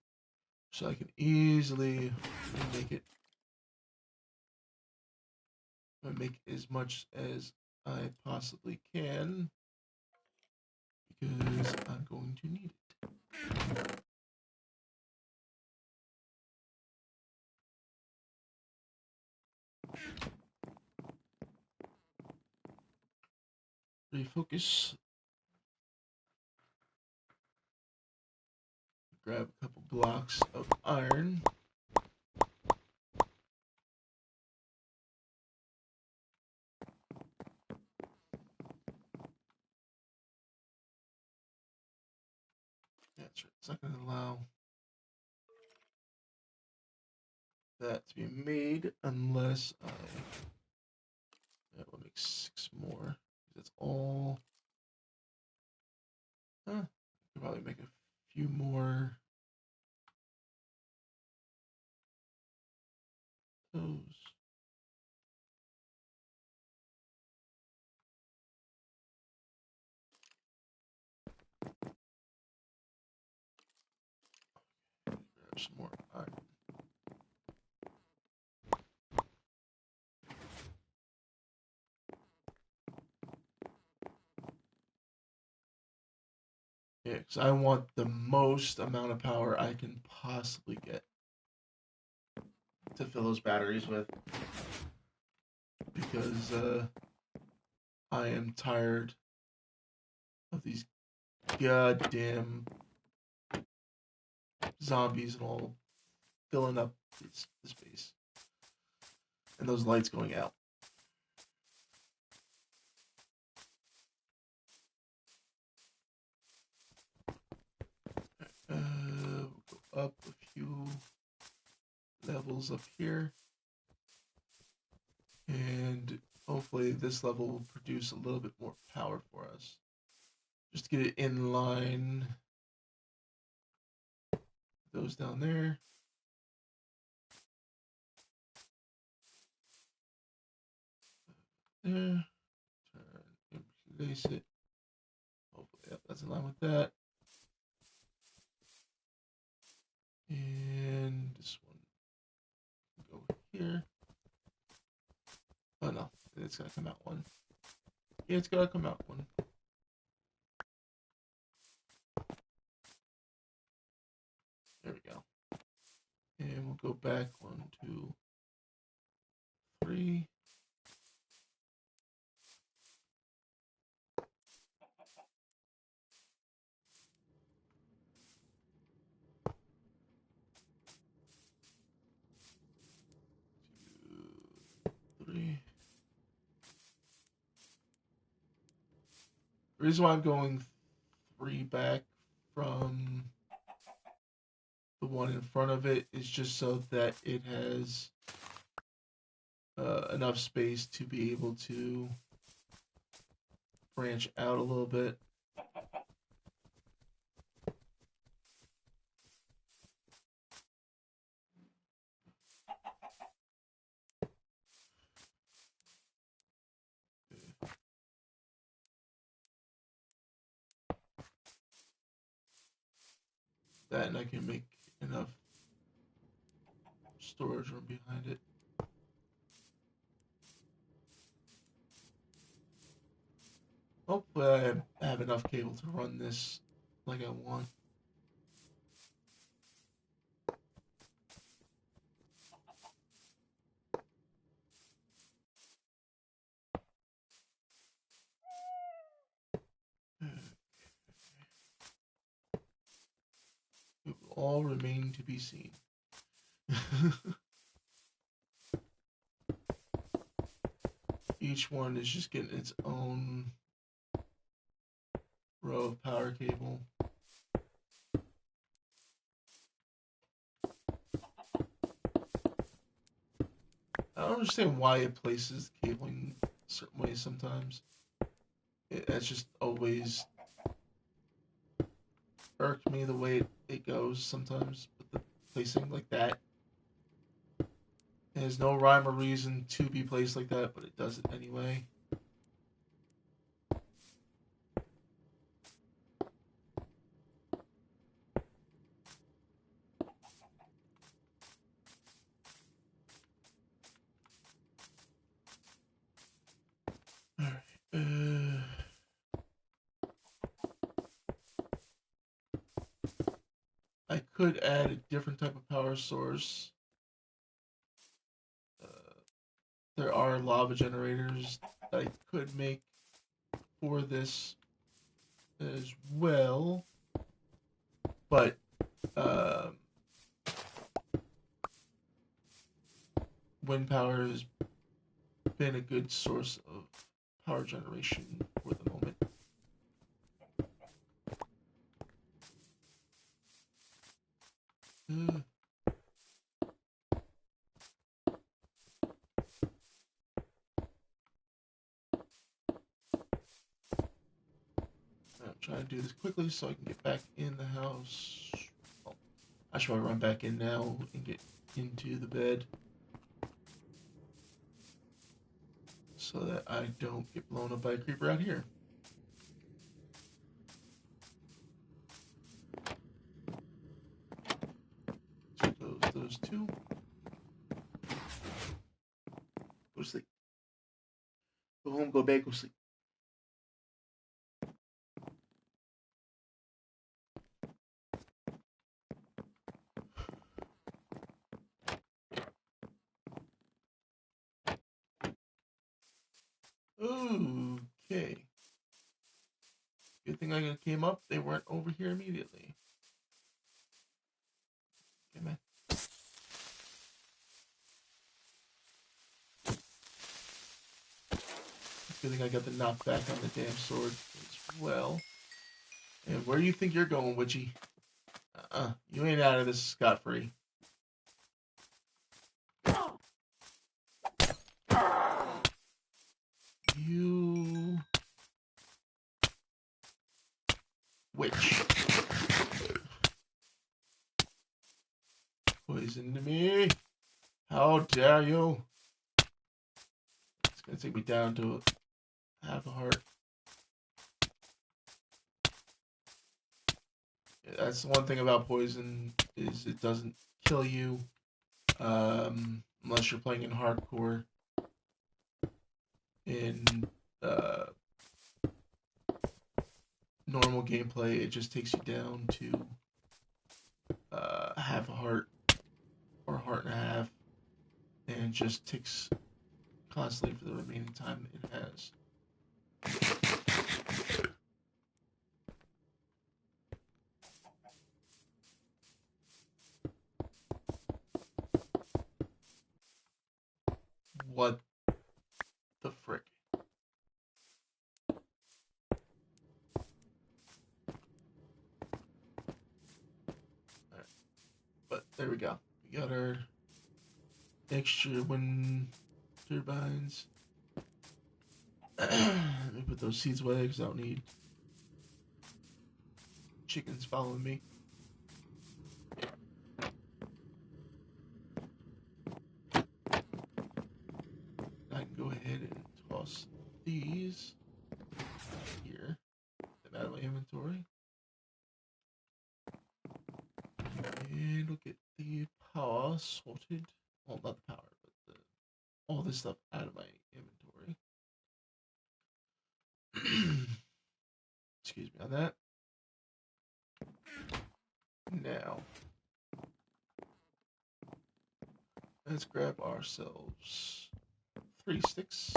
So I can easily make it. Make as much as I possibly can. because I'm going to need it. Refocus. Grab a couple blocks of iron. That's right. It's not going to allow that to be made unless I. Yeah, we'll make 6 more. That's all. Huh. Could probably make a few more. Those. Grab some more iron. Yeah, because I want the most amount of power I can possibly get to fill those batteries with. Because I am tired of these goddamn zombies and all filling up the space. And those lights going out. We'll go up a few levels up here. And hopefully this level will produce a little bit more power for us. Just to get it in line. Those down there. There. Turn and place it. Hopefully that's in line with that. And this one can go here. Oh no, it's gotta come out one. Yeah, it's gotta come out one. There we go. And we'll go back 1, 2, 3. Three. The reason why I'm going 3 back from the one in front of it is just so that it has enough space to be able to branch out a little bit. That, and I can make enough storage room behind it. Hopefully I have enough cable to run this like I want. It will all remain to be seen. Each one is just getting its own row of power cable. I don't understand why it places cabling certain ways sometimes. That's just always irked me the way it goes sometimes with the placing like that. There's no rhyme or reason to be placed like that, but it does it anyway. Alright. I could add a different type of power source. There are lava generators that I could make for this as well, but um, wind power has been a good source of power generation for the moment. I'm trying to do this quickly so I can get back in the house. Well, I should probably run back in now and get into the bed so that I don't get blown up by a creeper out here. So close those two. Go to sleep. Go home, go bed, go sleep. Okay. Good thing I came up. They weren't over here immediately. Okay, man. Good thing I got the knockback on the damn sword as well. And where do you think you're going, Witchy? You ain't out of this scot-free. You... Witch. Poisoned me. How dare you? It's gonna take me down to half a heart. Yeah, that's the one thing about poison is it doesn't kill you unless you're playing in hardcore. In uh, normal gameplay, it just takes you down to half a heart or a heart and a half, and just ticks constantly for the remaining time it has. What the frick? Alright. But there we go. We got our extra wind turbines. Let me put those seeds away because I don't need chickens following me. I can go ahead and toss these here. Get out of my inventory. And we'll get the power sorted. Well, not the power, but all this stuff out of my inventory. Excuse me on that. Now, let's grab ourselves 3 sticks.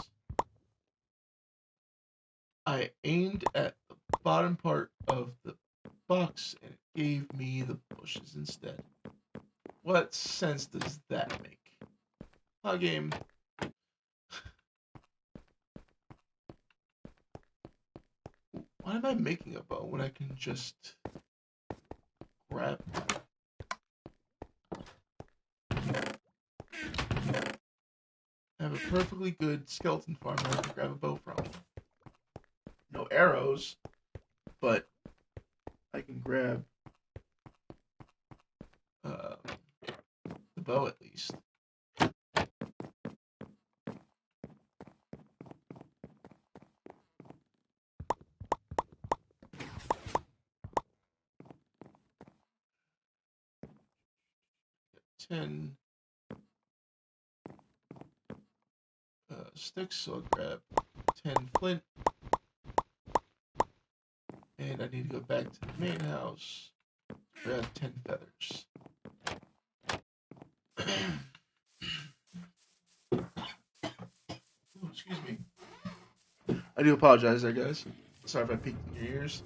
I aimed at the bottom part of the box and it gave me the bushes instead. What sense does that make? Huh, game? Why am I making a bow when I can just grab? I have a perfectly good skeleton farm that I can grab a bow from. No arrows, but I can grab the bow at least. Ten sticks, so I'll grab 10 flint. And I need to go back to the main house I got 10 feathers. Ooh, excuse me. I do apologize there, guys. Sorry if I peeked in your ears.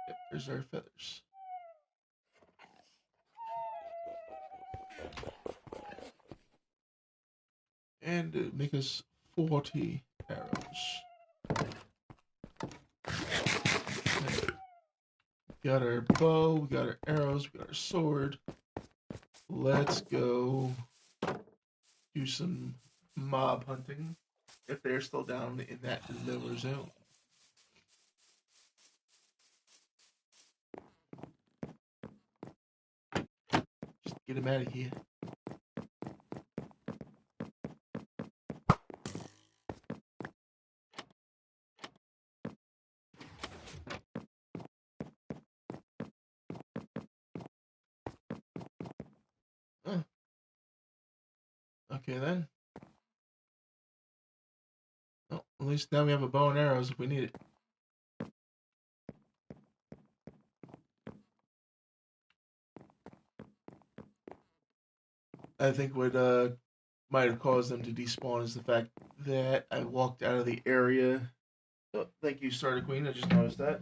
Yep, there's our feathers. And make us 40 arrows. Okay. We got our bow, we got our arrows, we got our sword. Let's go do some mob hunting if they're still down in that lower zone. Just get them out of here. Oh. Okay then. Well, at least now we have a bow and arrows if we need it. I think what might have caused them to despawn is the fact that I walked out of the area. Oh, thank you, Starter Queen. I just noticed that.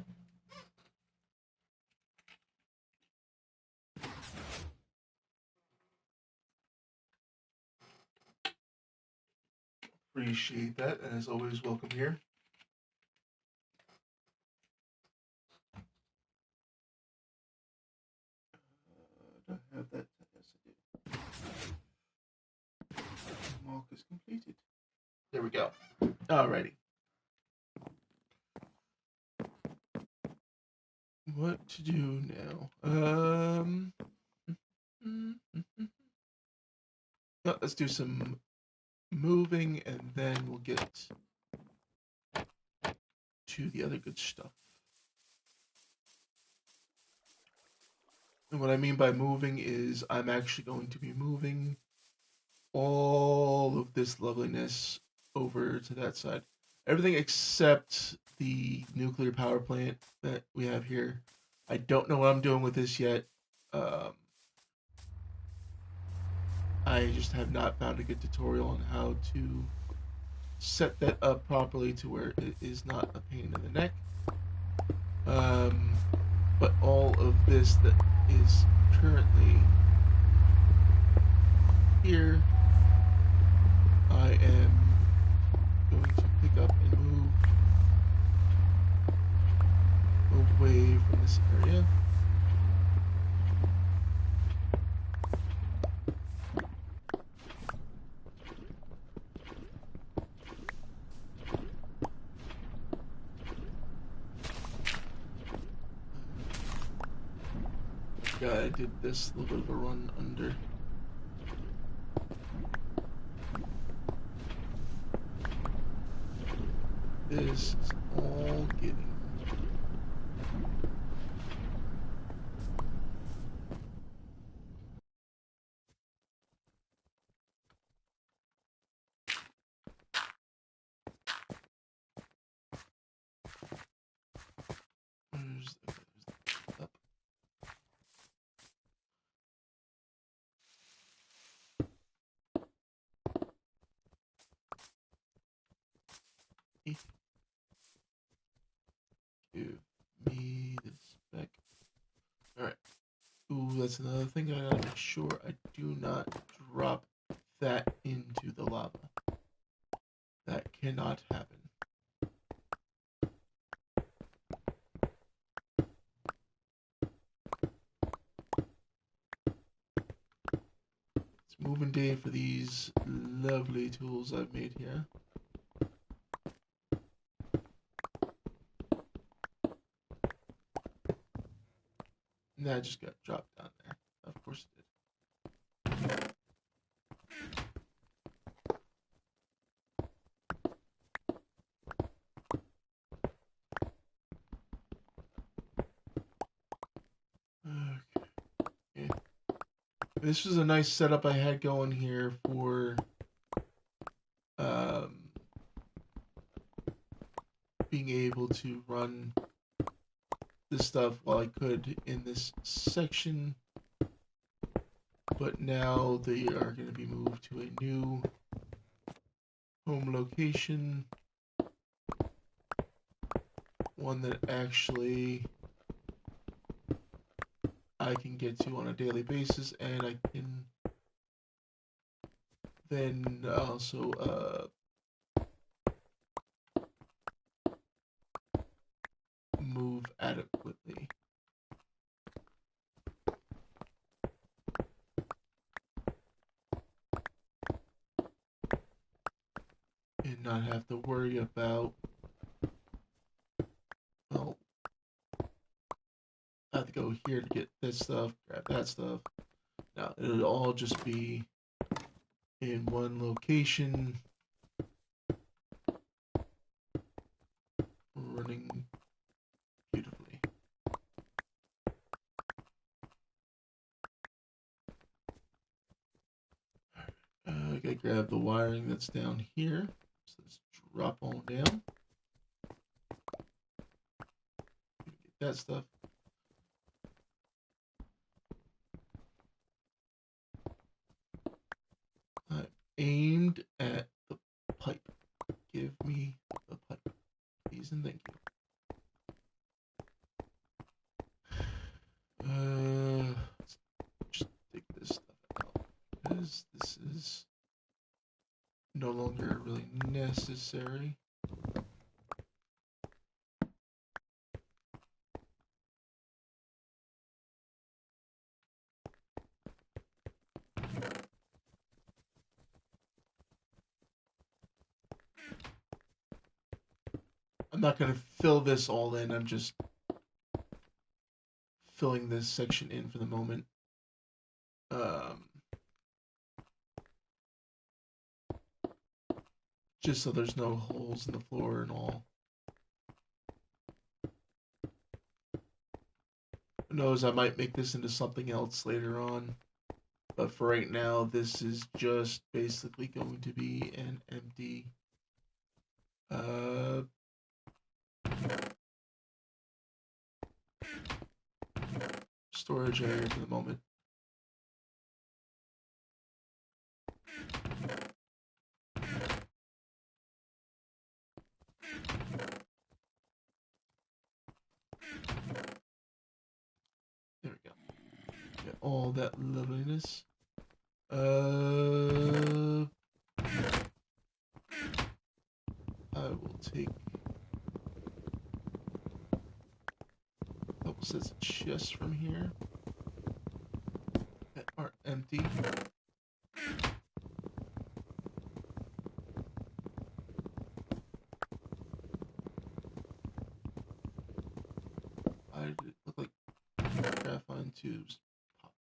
Appreciate that, and as always, welcome here. Do I have that? Yes, I do. Mark is completed. There we go. Alrighty. What to do now? Let's do some moving, and then we'll get to the other good stuff. And what I mean by moving is I'm actually going to be moving all of this loveliness over to that side. Everything except the nuclear power plant that we have here. I don't know what I'm doing with this yet. I just have not found a good tutorial on how to set that up properly to where it is not a pain in the neck. But all of this that is currently here, I am going to pick up and move away from this area. Yeah, I did this little bit of a run under. This is all getting. Up. Give me this back. Alright. Ooh, that's another thing I gotta make sure I do not drop that into the lava. That cannot happen. It's moving day for these lovely tools I've made here. And that just got dropped down there. Of course it did. Okay. This was a nice setup I had going here for um, being able to run this stuff while I could in this section, but now they are going to be moved to a new home location, one that actually I can get to on a daily basis, and I can then also move adequately. And not have to worry about, well, I have to go here to get this stuff, grab that stuff. Now, it'll all just be in one location, running beautifully. I gotta grab the wiring that's down here. So let's drop on down. Get that stuff. I'm aimed at the pipe. Give me the pipe, please and thank you. Let's just take this stuff out because this is no longer really necessary. I'm not going to fill this all in. I'm just filling this section in for the moment. Just so there's no holes in the floor and all. Who knows, I might make this into something else later on. But for right now, this is just basically going to be an empty uh, storage area for the moment. There we go. Get all that loveliness. I will take a couple sets of chests from here that are empty. I look like graphite tubes popped.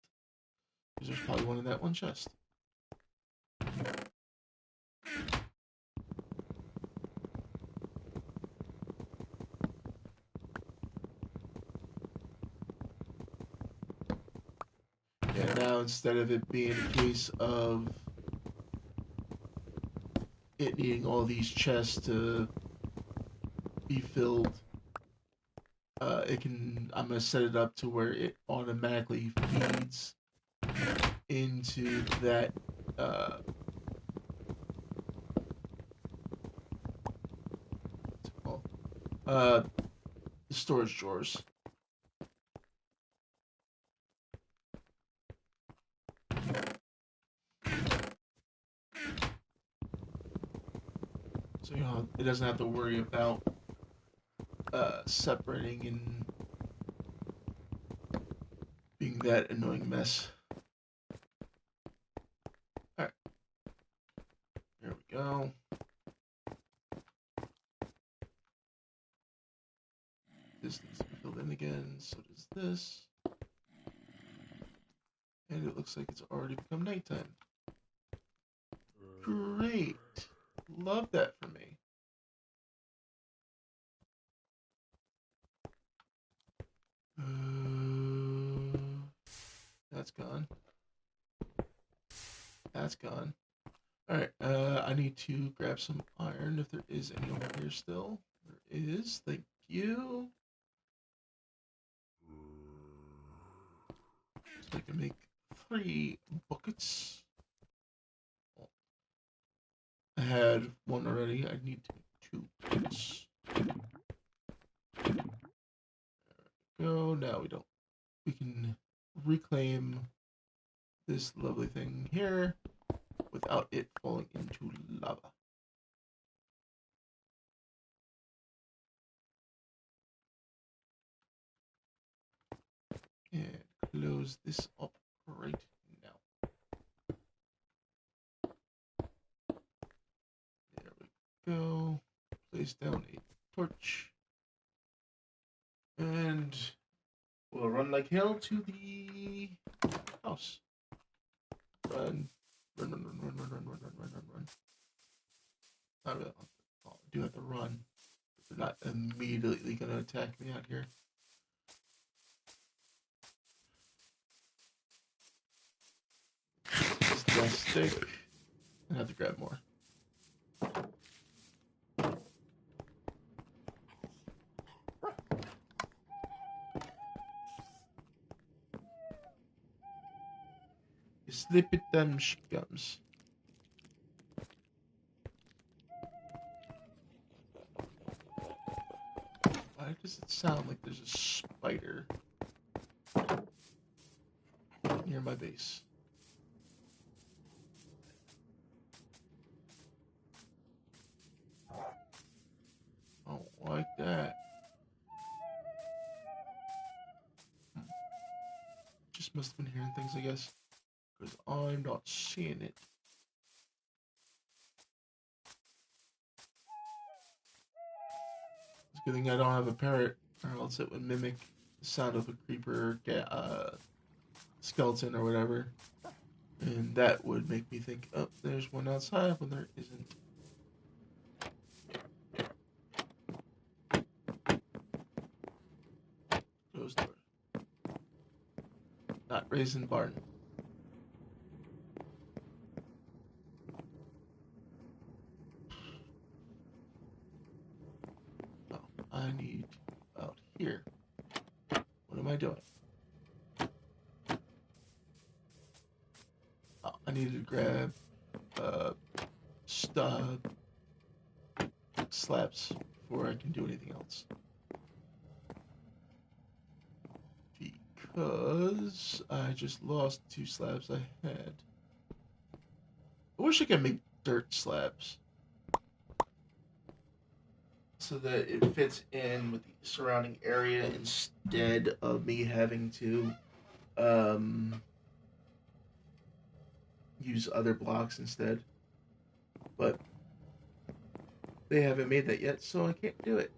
Because there's probably one in that one chest. Yeah, now instead of it being a case of it needing all these chests to be filled, I'm gonna set it up to where it automatically feeds into that uh, uh, storage drawers. So it doesn't have to worry about separating and being that annoying mess. Alright, there we go. This needs to be filled in again, so does this. And it looks like it's already become nighttime. Great. Love that for me. That's gone. That's gone. Alright, I need to grab some iron if there is any over here still. There is, thank you. So I can make 3 buckets. I had 1 already, I need 2 buckets. Go, now we don't. We can reclaim this lovely thing here without it falling into lava. And close this up right now. There we go. Place down a torch. And we'll run like hell to the house. Run. Run, run, run, run, run, run, run, run, run, run, run. Not really. I do have to run. They're not immediately going to attack me out here. This stick. I have to grab more. You slip it them scums. Why does it sound like there's a spider near my base? I don't like that. Just must have been hearing things, I guess. Because I'm not seeing it. It's a good thing I don't have a parrot, or else it would mimic the sound of a creeper, skeleton, or whatever. And that would make me think, oh, there's one outside when there isn't. Closed door. Not raisin barn. Oh, I need out here. What am I doing? Oh, I need to grab slabs before I can do anything else. Because I just lost 2 slabs I had. I wish I could make dirt slabs so that it fits in with the surrounding area instead of me having to use other blocks instead. But they haven't made that yet, so I can't do it.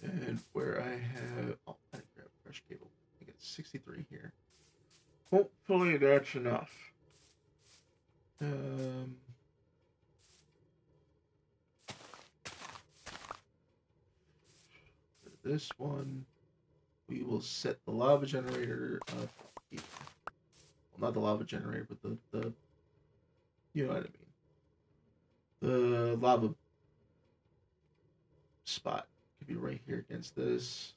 And where I have... Oh, I didn't grab a fresh cable. I got 63 here. Hopefully that's enough. For this one, we will set the lava generator up here. Well, not the lava generator, but the you know what I mean. The lava spot could be right here against this.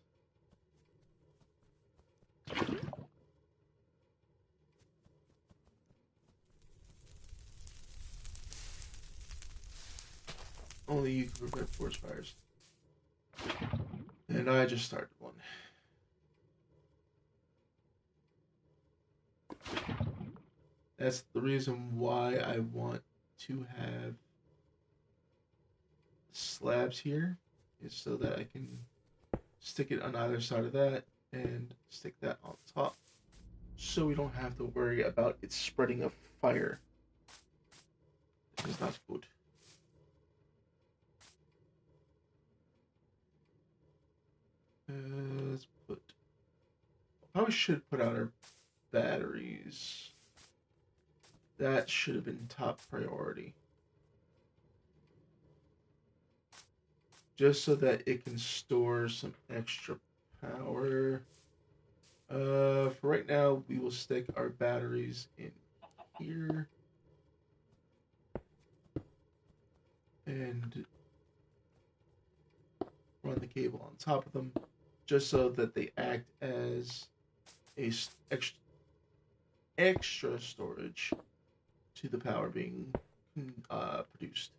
Only you can prevent forest fires. And I just started one. That's the reason why I want to have slabs here, is so that I can stick it on either side of that and stick that on top, so we don't have to worry about it spreading a fire. This is not good. Let's put Probably should put out our batteries. That should have been top priority. Just so that it can store some extra power. For right now, we will stick our batteries in here. And run the cable on top of them, just so that they act as a extra storage to the power being produced.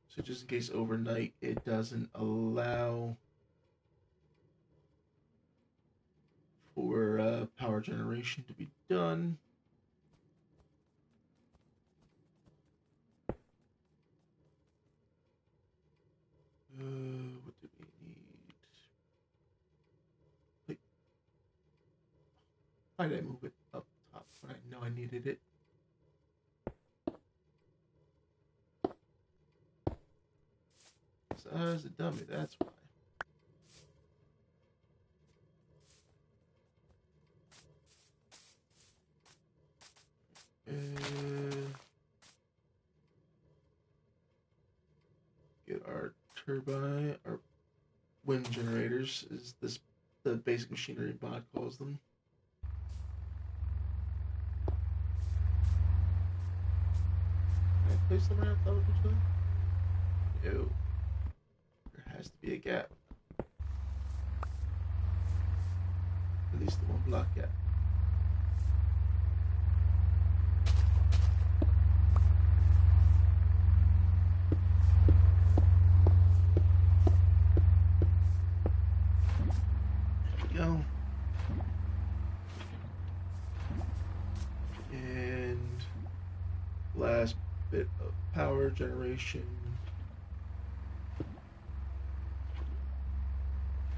So just in case overnight it doesn't allow for power generation to be done. What do we need? Wait, why did I move it up top when I know I needed it? So as a dummy, that's why. Get our turbine, our wind generators, is this the basic machinery mod calls them. Can I place them right on top of each other? No. There has to be a gap. At least the one block gap. There we go. And last bit of power generation.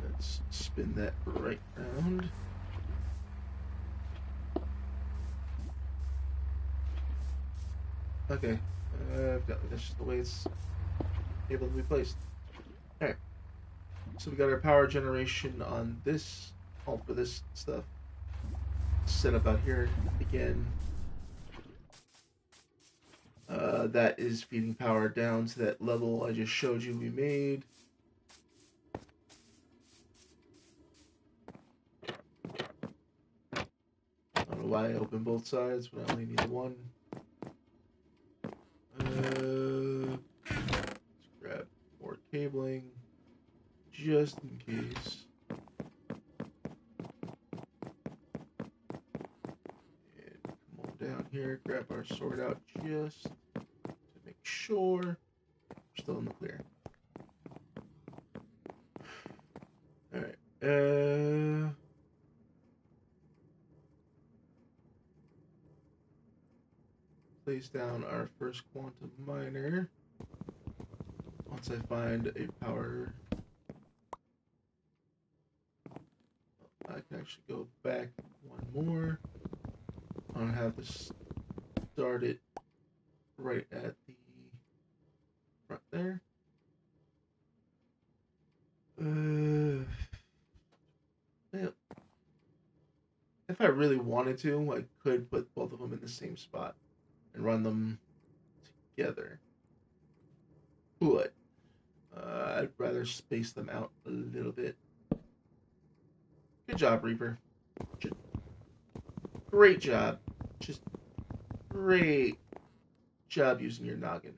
Let's spin that right round. Okay, that's just the way it's able to be placed. Alright, so we got our power generation on this, all for this stuff set up out here again. That is feeding power down to that level I just showed you we made. I don't know why I opened both sides, but I only need one. Let's grab more cabling, just in case. And come on down here, grab our sword out just to make sure we're still in the clear. Alright, place down our first quantum miner. Once I find a power, I can actually go back one more. I don't have to start it right at the front there. Well, if I really wanted to, I could put both of them in the same spot and run them together. But I'd rather space them out a little bit. Good job, Reaper. Great job. Just great job using your noggin.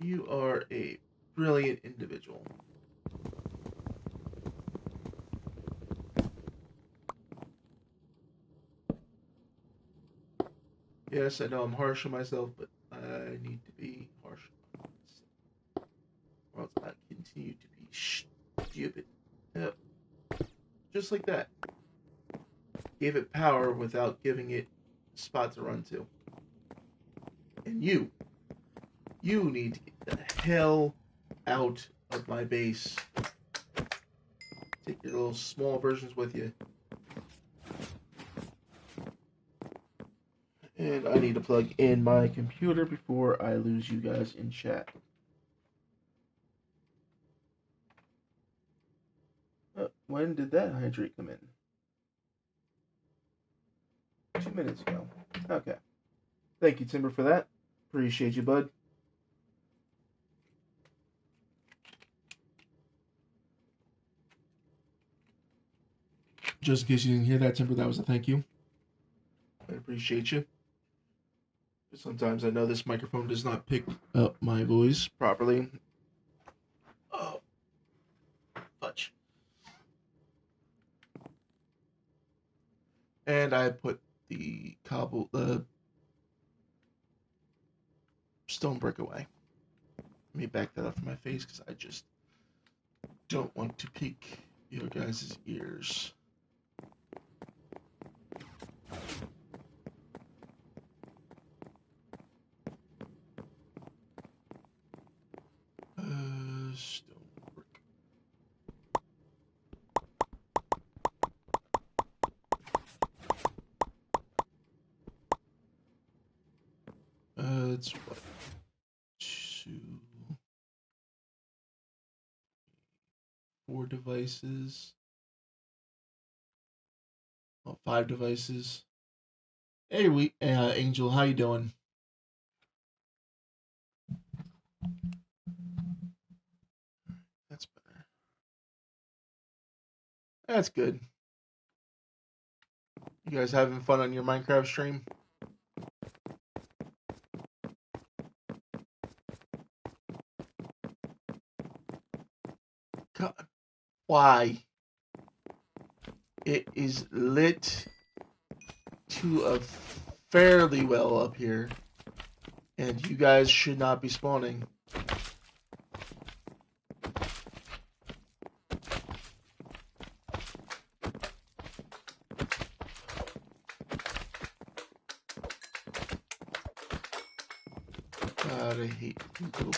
You are a brilliant individual. Yes, I know I'm harsh on myself, but I need to be harsh on myself. Or else I continue to be stupid. Yep. Just like that. Gave it power without giving it a spot to run to. And you need to get the hell out of my base. Take your little small versions with you. And I need to plug in my computer before I lose you guys in chat. When did that hydrate come in? 2 minutes ago. Okay. Thank you, Timber, for that. Appreciate you, bud. Just in case you didn't hear that, Timber, that was a thank you. I appreciate you. Sometimes I know this microphone does not pick up my voice properly. Oh, fudge. And I put the stone brick away. Let me back that up from my face because I just don't want to pique your guys' ears. Stone brick. It's what? 2, 4 devices. Oh, 5 devices. Hey, Angel, how you doing? That's better. That's good. You guys having fun on your Minecraft stream? God, why? It is lit to a fairly well up here, and you guys should not be spawning. God, I hate you little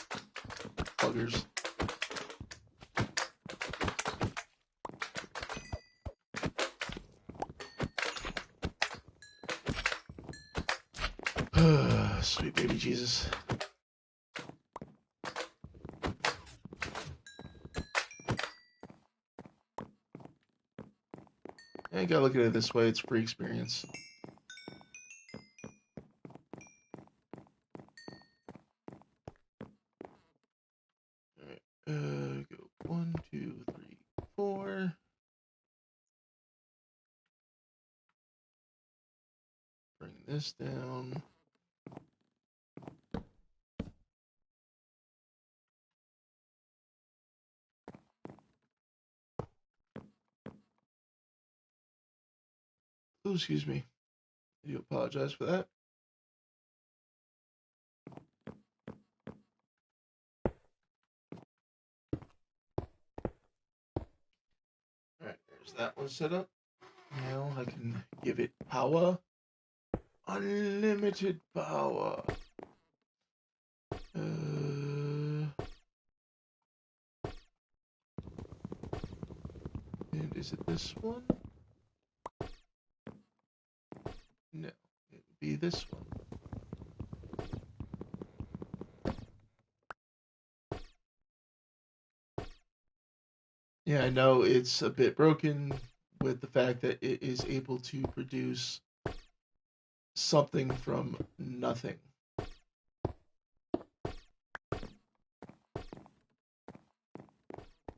buggers. Sweet baby Jesus. I gotta look at it this way, it's free experience. Alright, go 1, 2, 3, 4. Bring this down. Oh, excuse me. I do apologize for that. Alright, there's that one set up. Now I can give it power. Unlimited power. And is it this one? No, it would be this one. Yeah, I know it's a bit broken with the fact that it is able to produce something from nothing.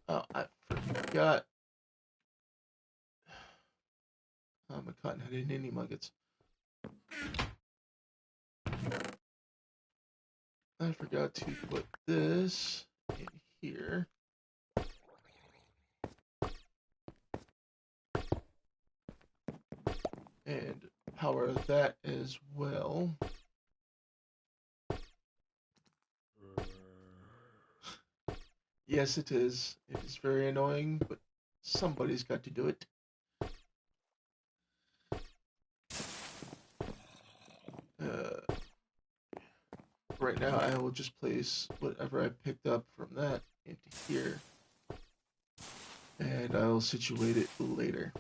Oh, I forgot. I'm a cotton-headed ninny muggets. I forgot to put this in here. And power that as well. Yes, it is. It is very annoying, but somebody's got to do it. Right now, I will just place whatever I picked up from that into here. And I'll situate it later.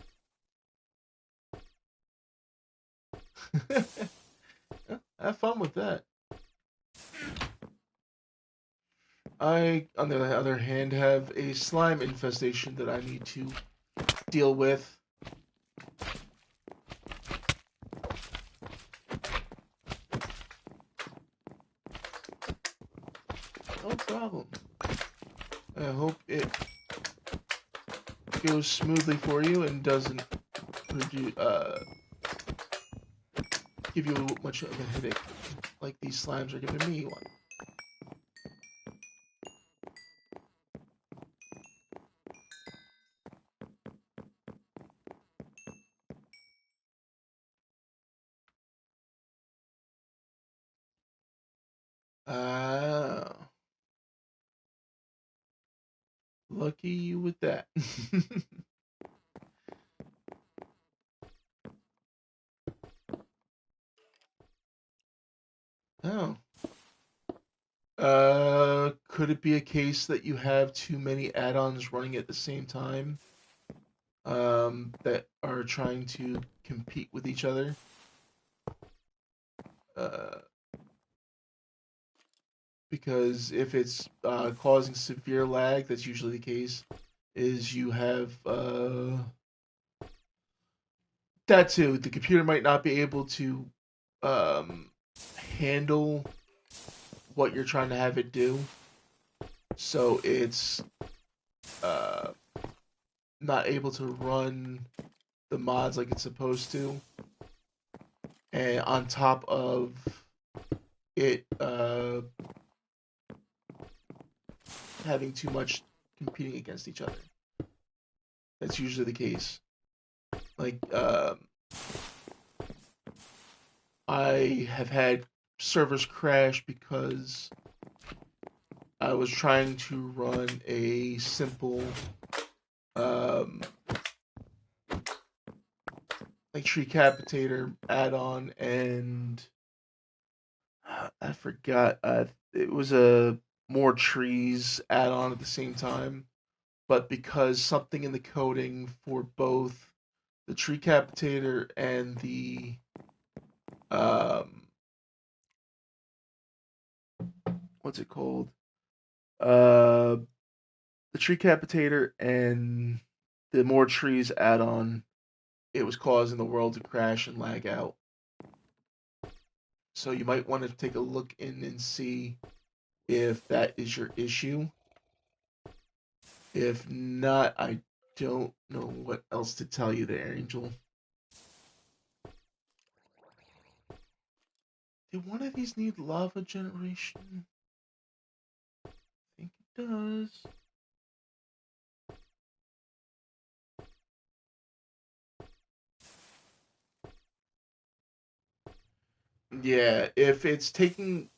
Have fun with that. I, on the other hand, have a slime infestation that I need to deal with. No problem. I hope it goes smoothly for you and doesn't give you much of a headache like these slimes are giving me one. Ah, lucky you with that. Oh. Could it be a case that you have too many add-ons running at the same time, that are trying to compete with each other? Uh, because if it's causing severe lag, that's usually the case. Is you have that too. The computer might not be able to um, handle what you're trying to have it do, so it's uh, not able to run the mods like it's supposed to. And on top of it having too much competing against each other, that's usually the case. Like I have had servers crash because I was trying to run a simple um, like tree capitator add-on, and I forgot it was a more trees add-on at the same time, but because something in the coding for both the tree capitator and the um, what's it called? Uh, the tree capitator and the more trees add-on, it was causing the world to crash and lag out. So you might want to take a look in and see if that is your issue. If not, I don't know what else to tell you there, Angel. Did one of these need lava generation? I think it does. Yeah, if it's taking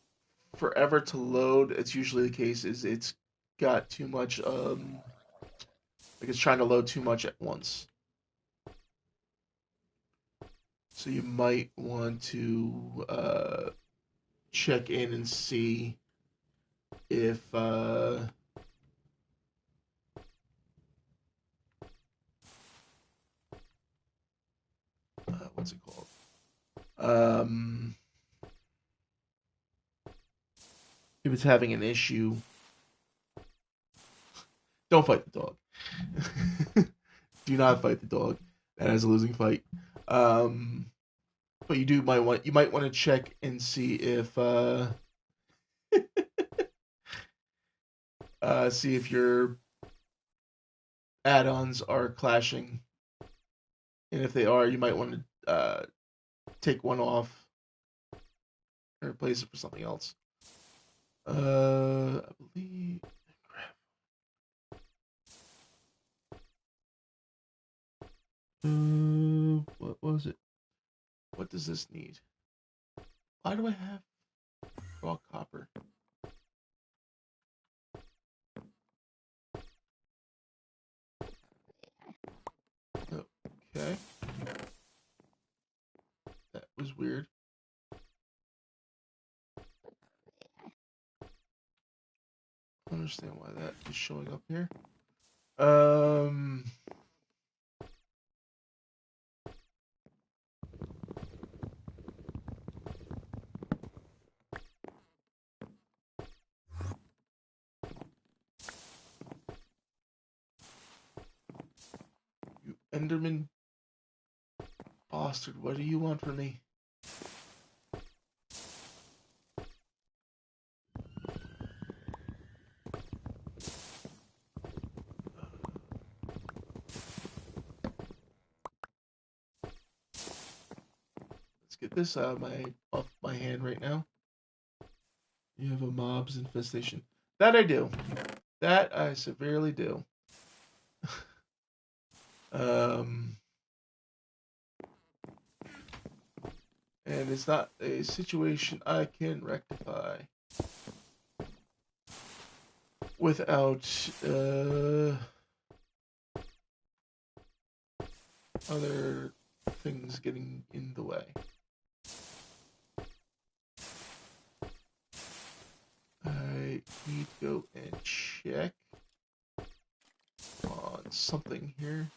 forever to load, it's usually the case is it's got too much like it's trying to load too much at once. So you might want to check in and see if what's it called? If it's having an issue, don't fight the dog. Do not fight the dog. That is a losing fight. But you might want to check and see if see if your add-ons are clashing, and if they are, you might want to take one off and replace it for something else. I believe. What was it? What does this need? Why do I have raw copper? Okay. That was weird. I don't understand why that is showing up here. Um. Enderman bastard, what do you want from me? Let's get this out of off my hand right now. You have a mob's infestation. That I do. That I severely do. And it's not a situation I can rectify without other things getting in the way. I need to go and check on something here.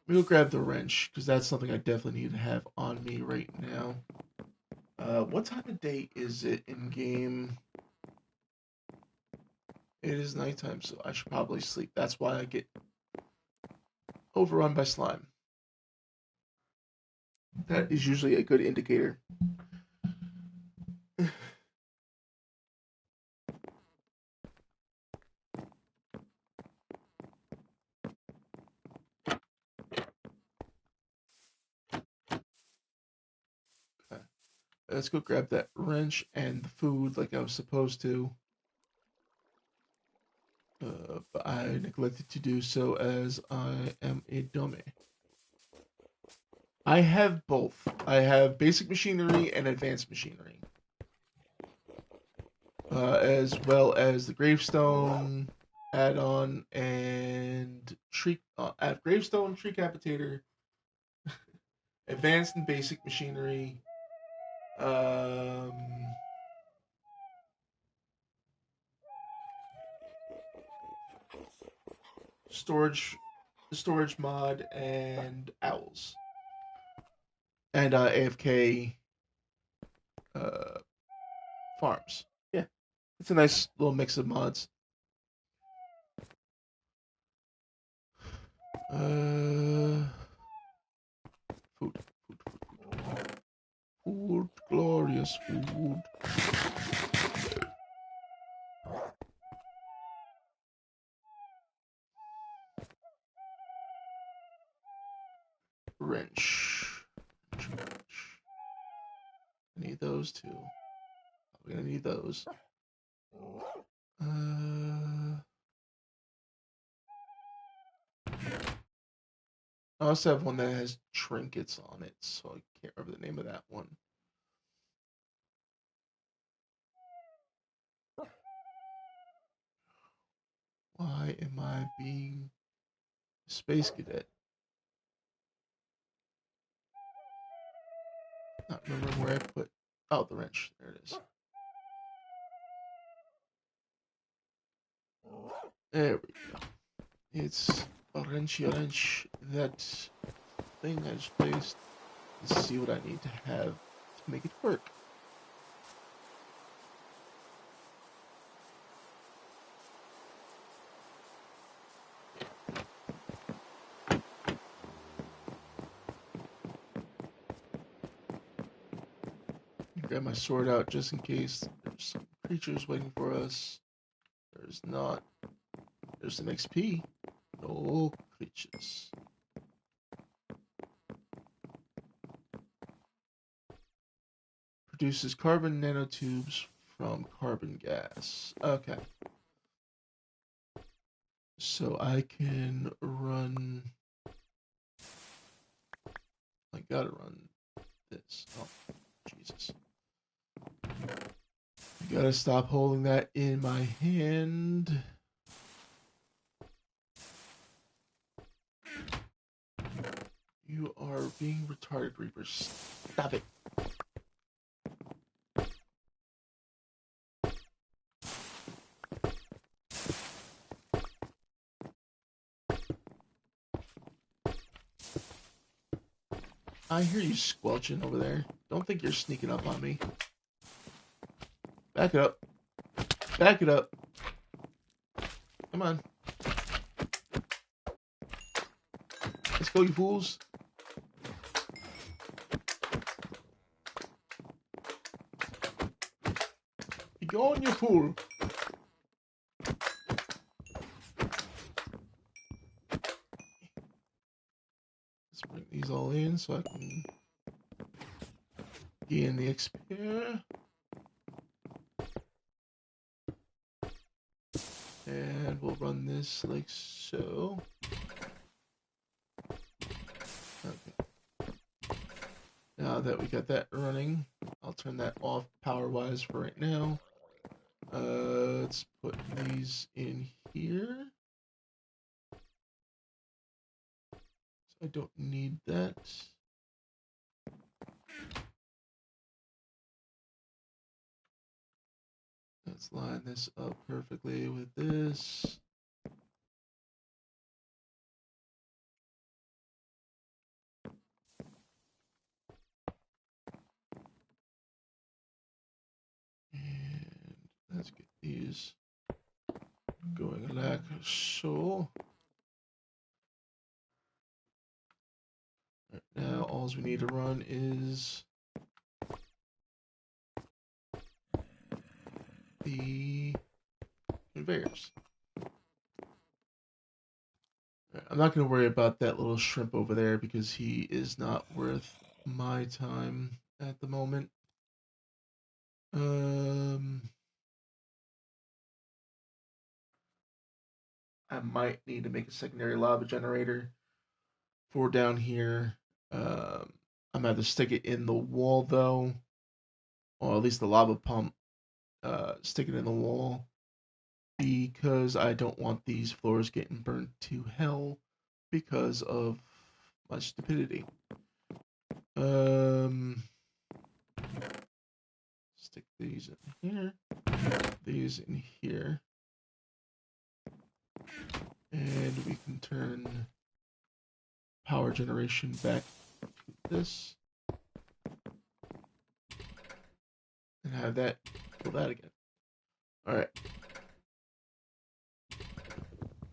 We'll grab the wrench, because that's something I definitely need to have on me right now. What time of day is it in game? It is nighttime, so I should probably sleep. That's why I get overrun by slime. That is usually a good indicator. Okay. Let's go grab that wrench and the food like I was supposed to. But I neglected to do so as I am a dummy. I have both. I have basic machinery and advanced machinery. As well as the gravestone add-on and tree add gravestone, tree capitator, advanced and basic machinery. Storage mod and owls and AFK farms. Yeah, it's a nice little mix of mods. Food, glorious food. Wrench. I need those too. We're gonna need those. I also have one that has trinkets on it, so I can't remember the name of that one. Why am I being a space cadet? Not remembering where I put. Oh, the wrench. There it is. There we go. It's a wrench. That thing I just placed. Let's see what I need to have to make it work. Grab my sword out just in case there's some creatures waiting for us. There's not. There's some XP. No creatures. Produces carbon nanotubes from carbon gas. Okay. So I can run. I gotta run this. Oh, Jesus. I gotta stop holding that in my hand. You are being retarded, Reapers. Stop it. I hear you squelching over there. Don't think you're sneaking up on me. Back it up. Back it up. Come on. Let's go, you fools. Be gone, you fool. Let's bring these all in so I can gain the XP. And we'll run this like so. Okay. Now that we got that running, I'll turn that off power-wise for right now. Let's put these in here. So I don't need that. Let's line this up perfectly with this. And let's get these going like so. Right now, all we need to run is the conveyors. I'm not going to worry about that little shrimp over there because he is not worth my time at the moment. I might need to make a secondary lava generator for down here. I'm going to have to stick it in the wall though, or at least the lava pump, stick it in the wall because I don't want these floors getting burnt to hell because of my stupidity. Stick these in here, these in here, and we can turn power generation back to this and have that fill that again. All right.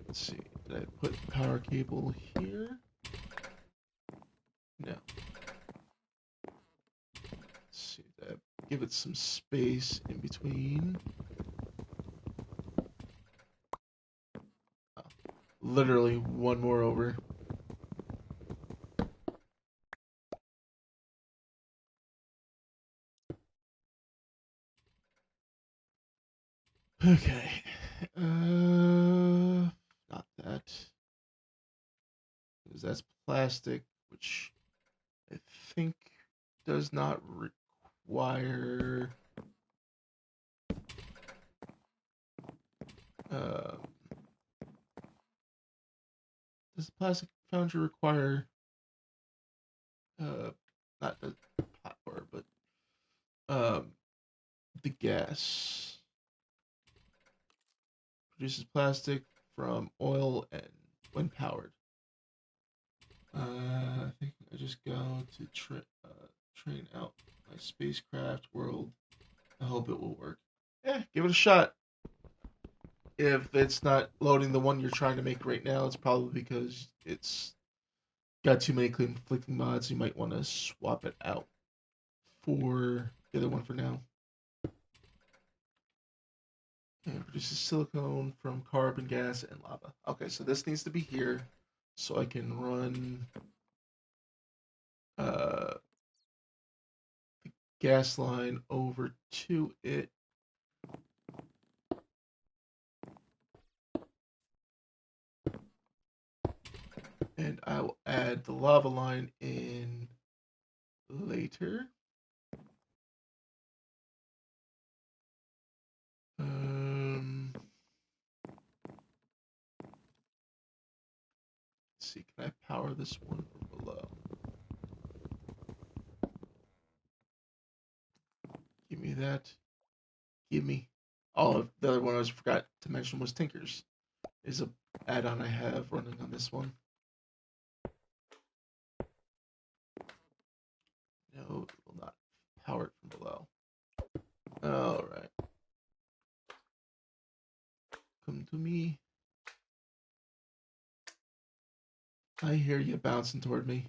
Let's see. Did I put the power cable here? No. Let's see. Did I give it some space in between? Oh, literally one more over. Okay. Not that. Because that's plastic, which I think does not require does the plastic foundry require not the hot water, but the gas produces plastic from oil and when powered. I think I just go to train out my spacecraft world. I hope it will work. Yeah, give it a shot. If it's not loading the one you're trying to make right now, it's probably because it's got too many conflicting mods. You might want to swap it out for the other one for now. And produces silicone from carbon gas and lava. Okay, so this needs to be here so I can run the gas line over to it. And I will add the lava line in later. Let's see, can I power this one from below? Give me that. Give me. Oh, the other one I forgot to mention was Tinker's. Is a add-on I have running on this one. No, it will not power it from below. All right. Come to me. I hear you bouncing toward me.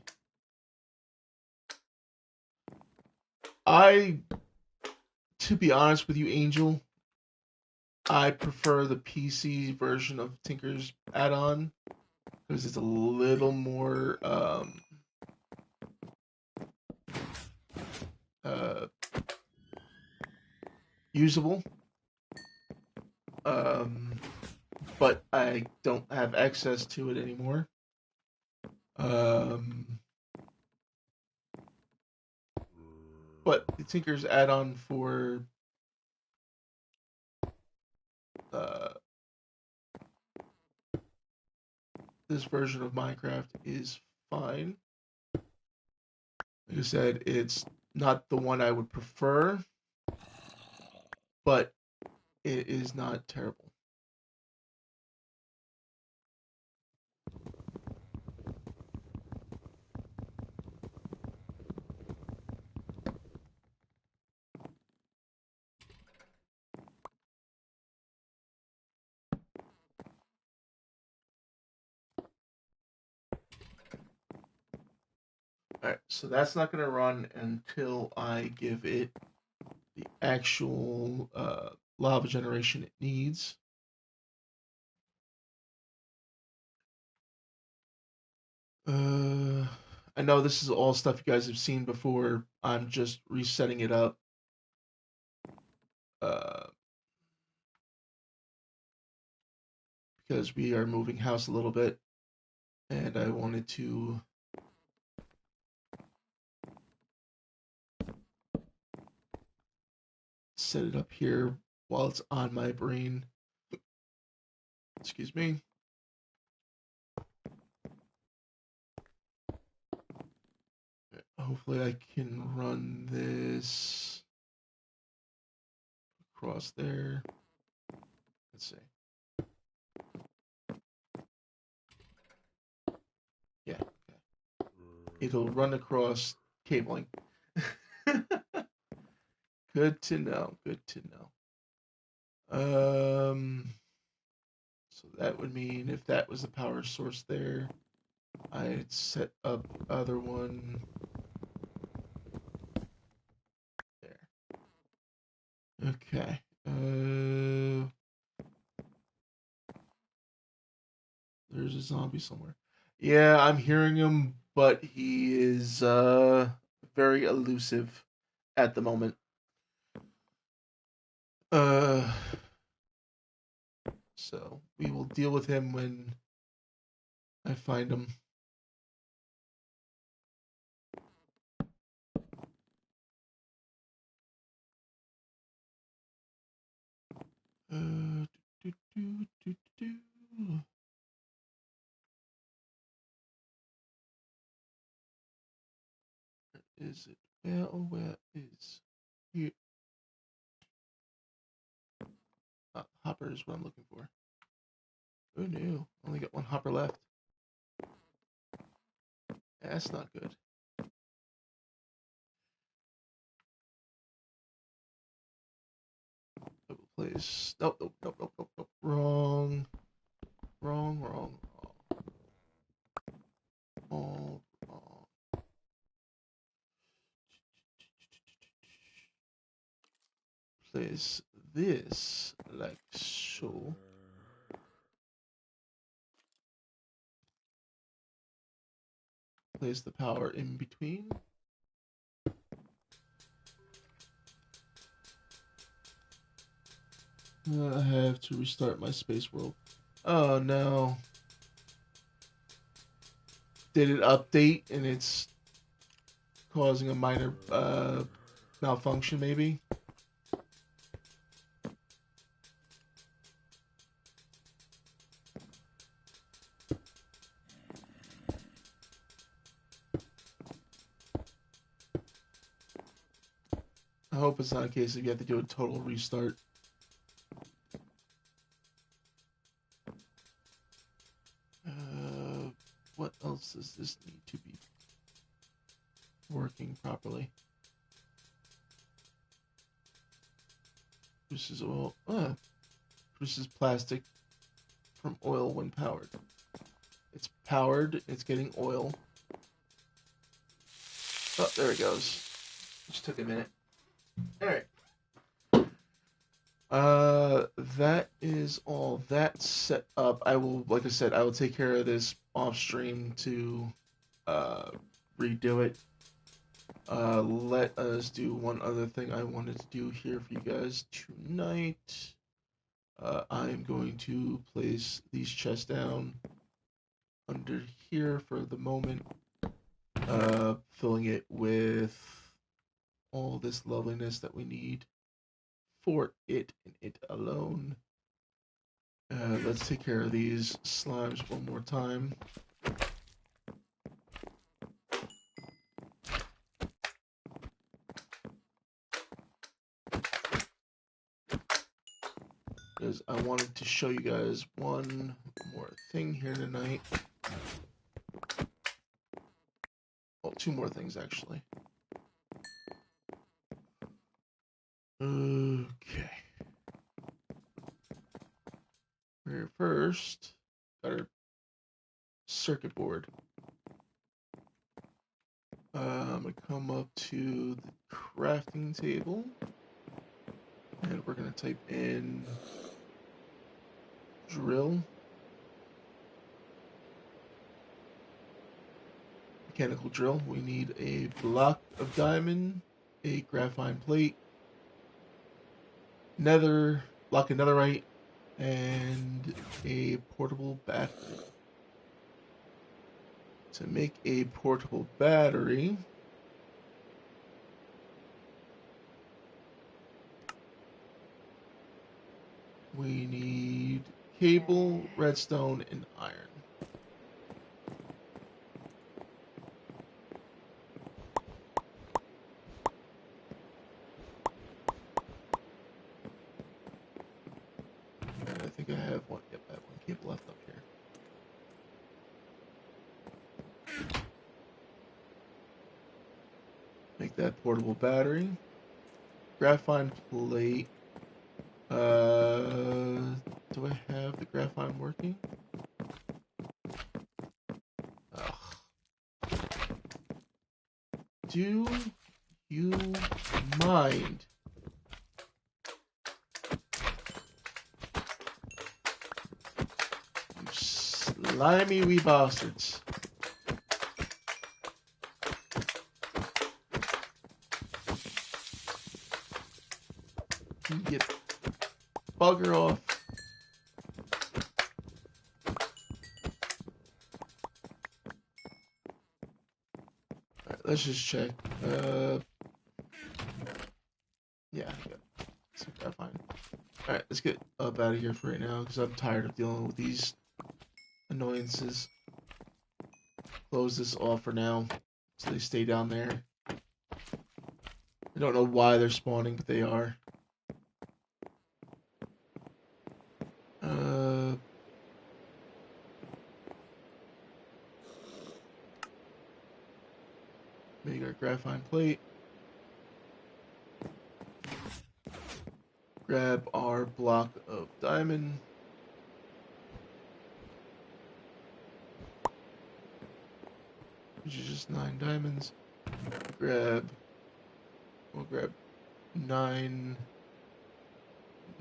To be honest with you, Angel, I prefer the PC version of Tinker's add-on because it's a little more uh, usable. But I don't have access to it anymore. But the Tinker's add-on for uh, this version of Minecraft is fine. Like I said, it's not the one I would prefer, but it is not terrible. Alright, so that's not going to run until I give it the actual lava generation it needs. I know this is all stuff you guys have seen before. I'm just resetting it up. Because we are moving house a little bit, and I wanted to set it up here while it's on my brain. Excuse me. Hopefully I can run this across there. Let's see. Yeah, okay. It'll run across cabling. Good to know. Good to know. So that would mean if that was the power source there, I'd set up the other one there. Okay. There's a zombie somewhere. Yeah, I'm hearing him, but he is very elusive at the moment. Uh, so we will deal with him when I find him. Do, do, do, do. Where is it? Where is here? Hopper is what I'm looking for. Oh no, only got one hopper left. That's not good. Place. Nope, nope, nope, nope, nope, nope. Wrong. Wrong, wrong, wrong. All wrong. Place this like so. Place the power in between. I have to restart my space world. Oh no. Did it update and it's causing a minor malfunction maybe? I hope it's not a case if you have to do a total restart. What else does this need to be working properly? Produces oil. Produces plastic from oil when powered. It's powered. It's getting oil. Oh, there it goes. Just took a minute. All right. That is all that set up. I will, like I said, I will take care of this off stream to redo it. Let us do one other thing I wanted to do here for you guys tonight. I'm going to place these chests down under here for the moment, filling it with all this loveliness that we need for it and it alone. Let's take care of these slimes one more time. Because I wanted to show you guys one more thing here tonight. Well, two more things actually. Okay. First, got our circuit board. I'm gonna come up to the crafting table, and we're gonna type in drill, mechanical drill. We need a block of diamond, a graphite plate, block of netherite, and a portable battery. To make a portable battery, we need cable, redstone, and iron. And I think I have one. Yep, I have one cable left up here. Make that portable battery. Graphite plate. Do I have the graphite working? Ugh. Do you mind? You slimy wee bastards. You get bugger off. Alright, let's just check. Yeah, some graphite. Alright, let's get up out of here for right now because I'm tired of dealing with these annoyances. Close this off for now so they stay down there. I don't know why they're spawning, but they are. Make our graphite plate. Grab our block of diamond. Which is just 9 diamonds. We'll grab 9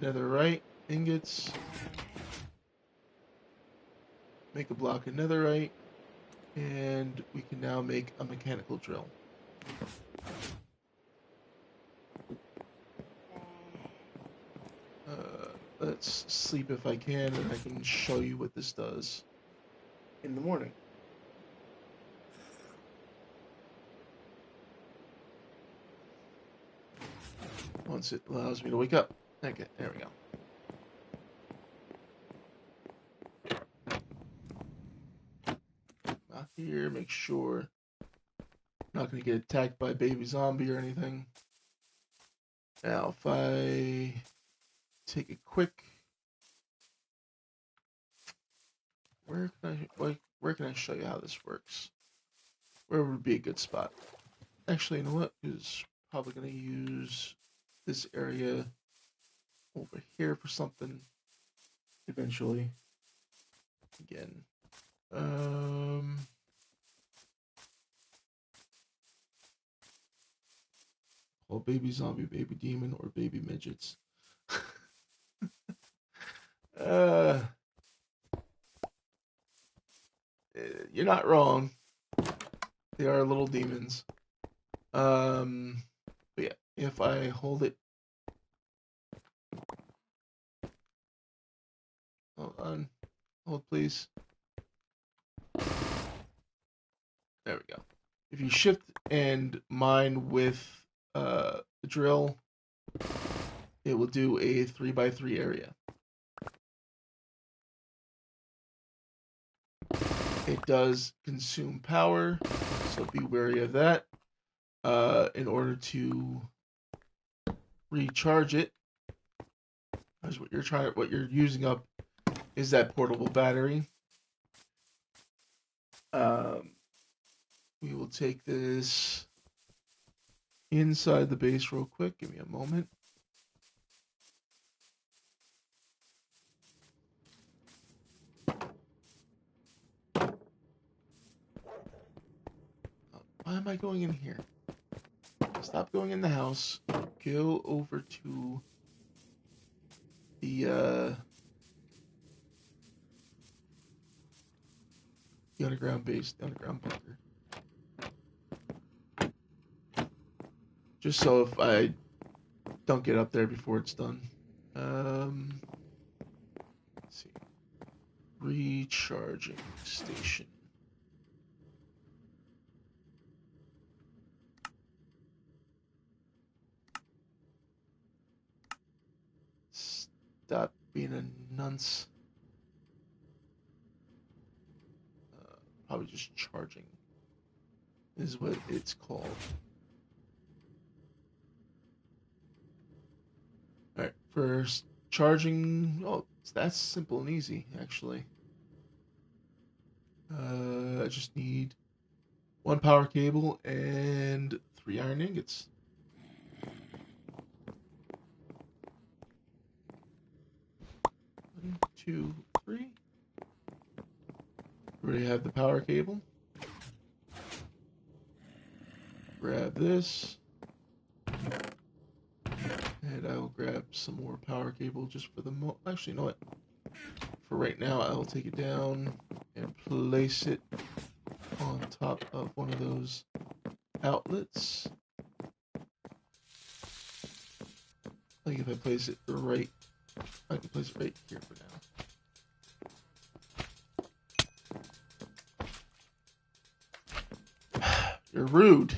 netherite ingots. Make a block of netherite. And we can now make a mechanical drill. Let's sleep if I can, and I can show you what this does in the morning. Once it allows me to wake up. Okay, there we go. Not here, make sure I'm not going to get attacked by a baby zombie or anything. Now, if I take a quick... Where can I show you how this works? Where would be a good spot? Actually, you know what? Is probably going to use this area over here for something eventually. Again. Well, baby zombie, baby demon, or baby midgets. uh, you're not wrong. They are little demons. But yeah, if I hold it, hold on, hold please. There we go. If you shift and mine with the drill, it will do a 3x3 area. It does consume power, so be wary of that. In order to recharge it, because what you're using up is that portable battery. We will take this inside the base real quick. Give me a moment. Why am I going in here? Stop going in the house. Go over to the underground base, the underground bunker. Just so if I don't get up there before it's done. Let's see. Recharging station. Stop being a nunce. Probably just charging is what it's called. Alright, first charging. Oh, that's simple and easy, actually. I just need one power cable and 3 iron ingots. 1, 2, 3. Already have the power cable. Grab this. And I will grab some more power cable just for the actually, you know what? For right now, I will take it down and place it on top of one of those outlets. Like if I place it right, I can place it right here for now. You're rude.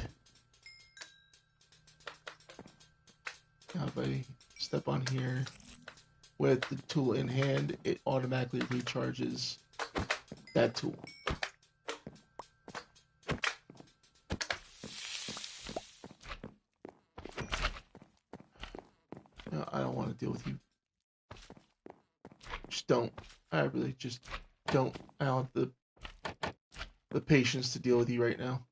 Now if I step on here with the tool in hand, it automatically recharges that tool. No, I don't want to deal with you. Just don't. I really just don't. I don't have the patience to deal with you right now.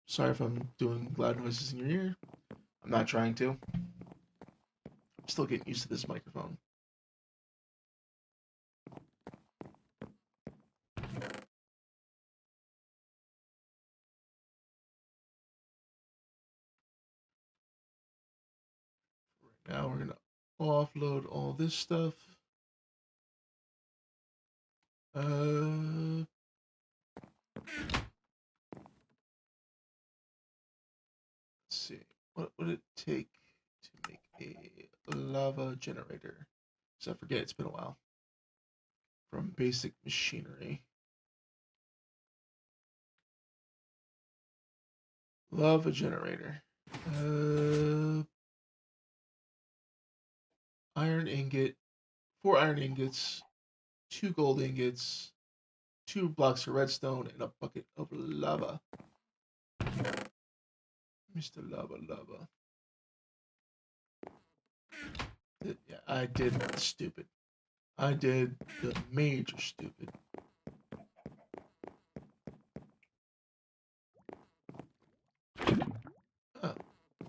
Sorry if I'm doing loud noises in your ear. I'm not trying to. I'm still getting used to this microphone. Now we're gonna offload all this stuff. Let's see. What would it take to make a lava generator? So I forget, it's been a while. From basic machinery. Lava generator. Iron ingot. 4 iron ingots. 2 gold ingots. 2 blocks of redstone, and a bucket of lava. Mr. Lava Lava. Yeah, I did stupid. I did the major stupid.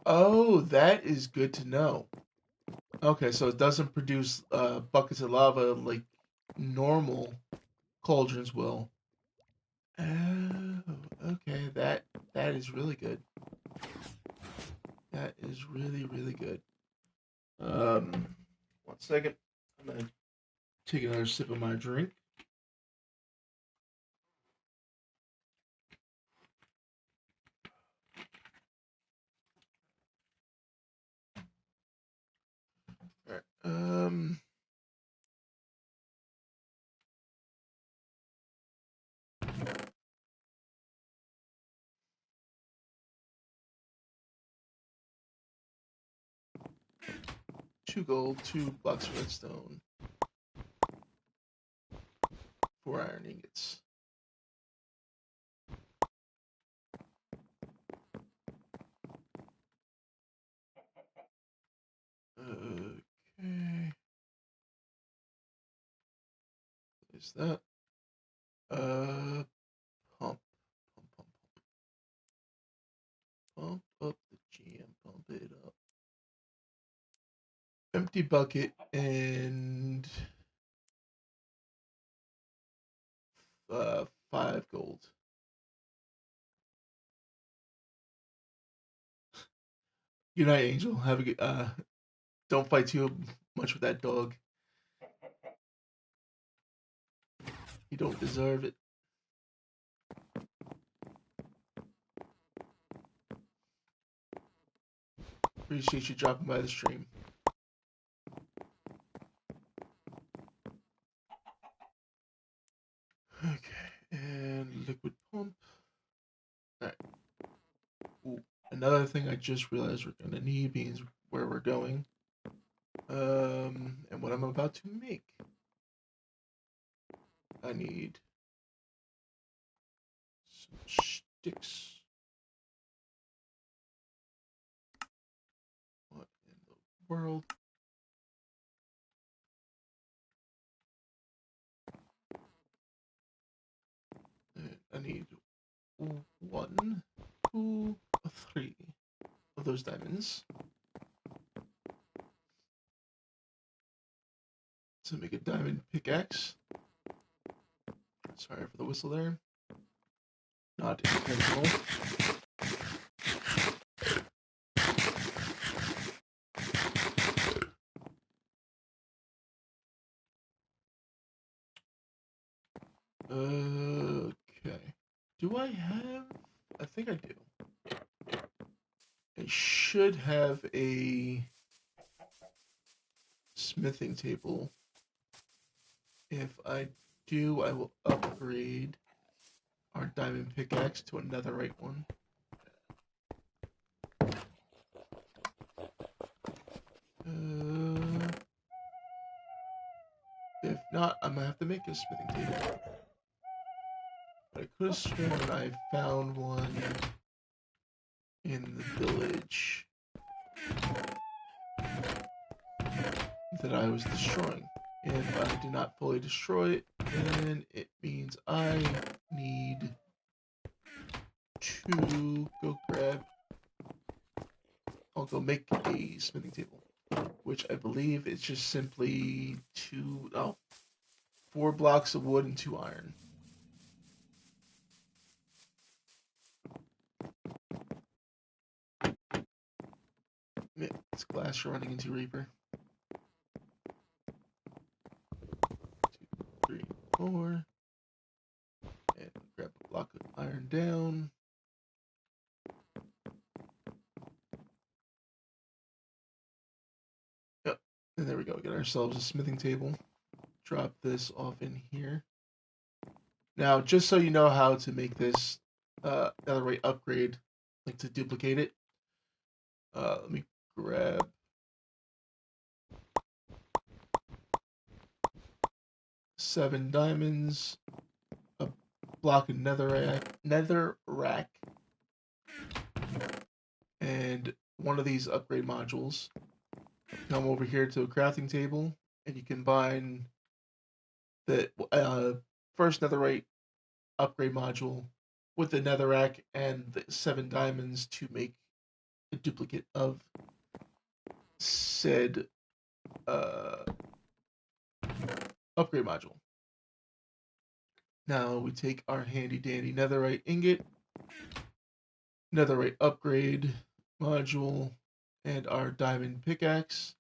Oh, that is good to know. Okay, so it doesn't produce buckets of lava like normal cauldrons will. Oh, okay. That is really good. That is really, really good. Um, 1 second. I'm gonna take another sip of my drink. All right. 2 gold, 2 blocks of redstone, 4 iron ingots. Okay. Is that? Uh, pump, pump, pump, pump up the GM, pump it up. Empty bucket and 5 gold. Good night, Angel. Have a good. Don't fight too much with that dog. You don't deserve it. Appreciate you dropping by the stream. Okay, and liquid pump. All right. Ooh, another thing I just realized we're gonna need means where we're going. And what I'm about to make. I need some sticks. What in the world? And I need 1, 2, 3 of those diamonds to make a diamond pickaxe. Sorry for the whistle there. Not intentional. Okay. Do I have? I think I do. I should have a smithing table. If I do, I will upgrade our diamond pickaxe to a netherite one. If not, I'm gonna have to make a smithing table. But I could have sworn I found one in the village that I was destroying. If I did not fully destroy it, then it means I need to go grab. I'll go make a smithing table, which I believe is just simply 4 blocks of wood and 2 iron. It's glass you're running into, Reaper. 2, 3, 4. And grab a block of iron down. Yep. And there we go. Get ourselves a smithing table. Drop this off in here. Now, just so you know how to make this netherite upgrade, like to duplicate it, let me grab 7 diamonds, a block of netherrack, and one of these upgrade modules. Come over here to a crafting table, and you combine the first netherite upgrade module with the netherrack and the 7 diamonds to make a duplicate of said upgrade module. Now we take our handy dandy netherite ingot, netherite upgrade module, and our diamond pickaxe,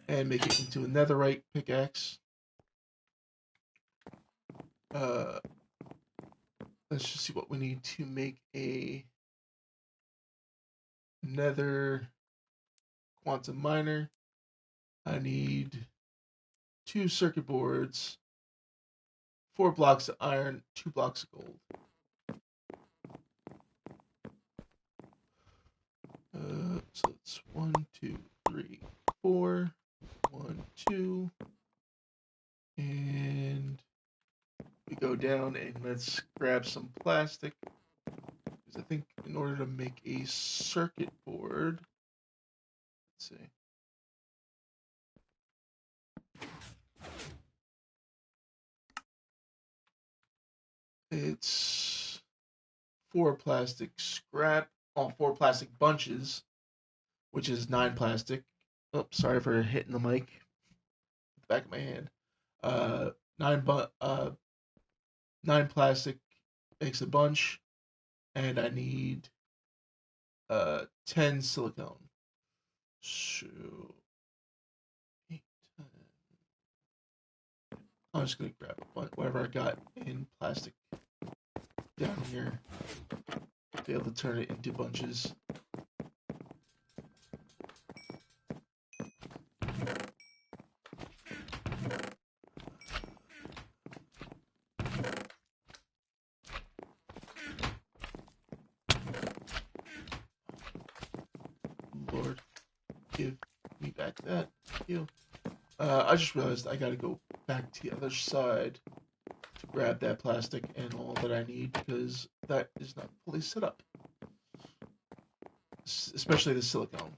and make it into a netherite pickaxe. Let's just see what we need to make a nether quantum miner. I need 2 circuit boards, 4 blocks of iron, 2 blocks of gold. So it's 1, 2, 3, 4. 1, 2. And we go down and let's grab some plastic. Because I think in order to make a circuit board, let's see. It's 4 plastic scrap, 4 plastic bunches, which is 9 plastic. Oh, sorry for hitting the mic. The back of my hand. 9 plastic makes a bunch, and I need 10 silicone. So 8, 10. I'm just gonna grab whatever I got in plastic down here. Be able to turn it into bunches. Lord, give me back that. Thank you. I just realized I gotta go back to the other side to grab that plastic and all that I need because that is not fully set up. Especially the silicone.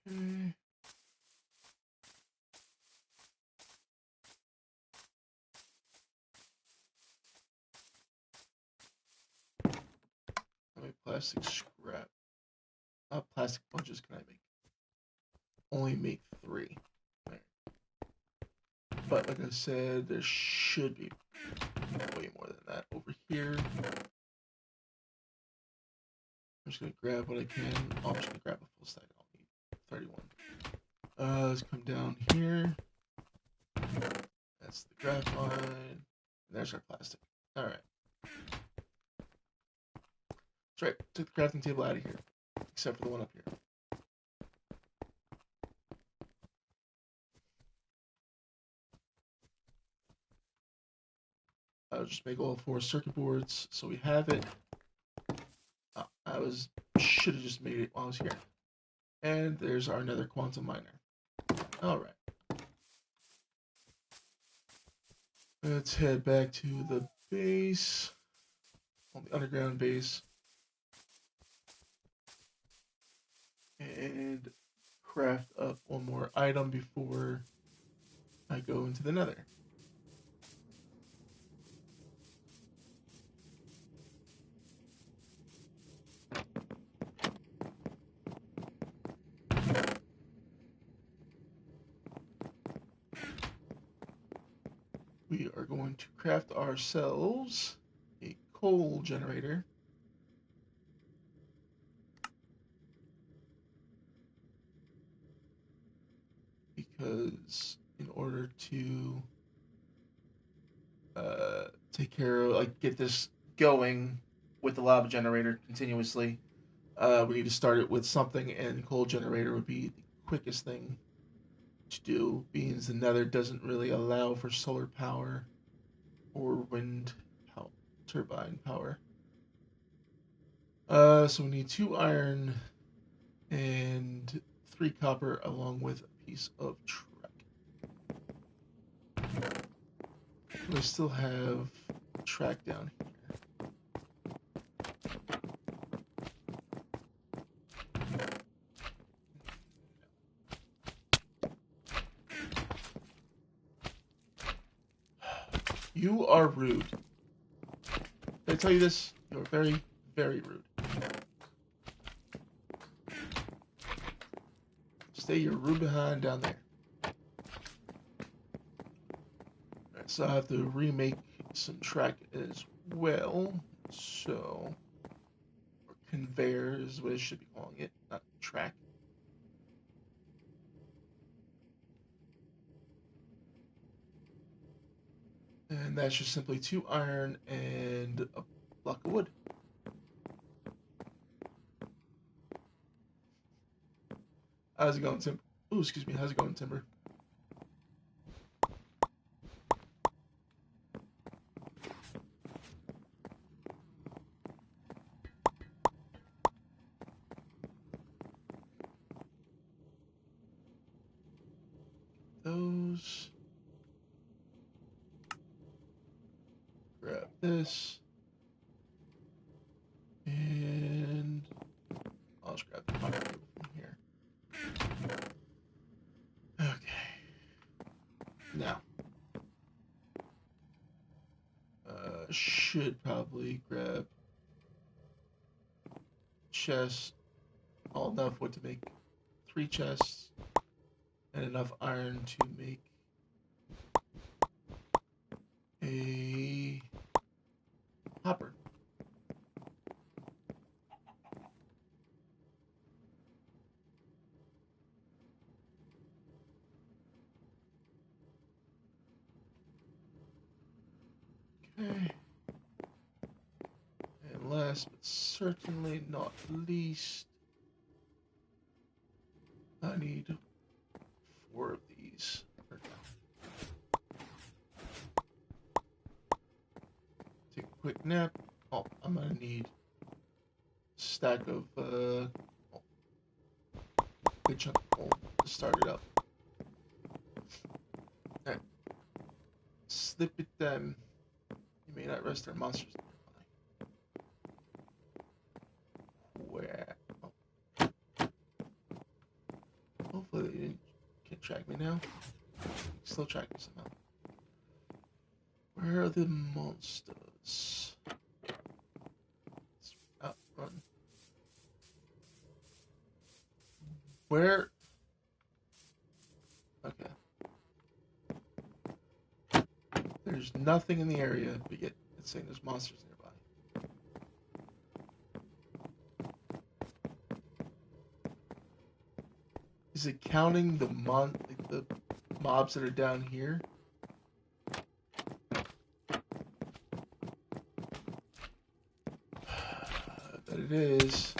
Okay. How many plastic scrap? Plastic bunches can I make? Only make 3. Right. But like I said, there should be way more than that over here. I'm just gonna grab what I can. Oh, I'm just gonna grab a full stack. I'll need 31. Let's come down here. That's the graphite. There's our plastic. All right. That's right. Took the crafting table out of here, except for the one up here. I'll just make all 4 circuit boards so we have it. Oh, should have just made it while I was here. And there's our nether quantum miner. All right. Let's head back to the base, on the underground base, and craft up one more item before I go into the nether. We are going to craft ourselves a coal generator. Because in order to take care of, like, get this going with the lava generator continuously, we need to start it with something, and coal generator would be the quickest thing to do, being the nether doesn't really allow for solar power or wind power, turbine power. So we need 2 iron and 3 copper along with a piece of track. We still have track down here. You are rude. I tell you this? You're very, very rude. Stay your rude behind down there. Alright, so I have to remake some track as well. So, or conveyor is what I should be calling it, not track. And that's just simply 2 iron and a block of wood. How's it going, Timber? Ooh, excuse me. How's it going, Timber? Those. Grab this. And I'll just grab the fire from here. Okay. Now. Should probably grab chest, all enough wood to make 3 chests, and enough iron to make a hopper. Okay. And last but certainly not least, I need 4 of these for now. Take a quick nap. Oh, I'm gonna need a stack of good chunk of coal to start it up. Alright. Slip it then. You may not rest our monsters nearby. Where? Oh. Hopefully they can't track me now. Still track me somehow. Where are the monsters? Let's outrun. Where? Okay. There's nothing in the area, but yet it's saying there's monsters nearby. Is it counting the mobs that are down here? I bet it is.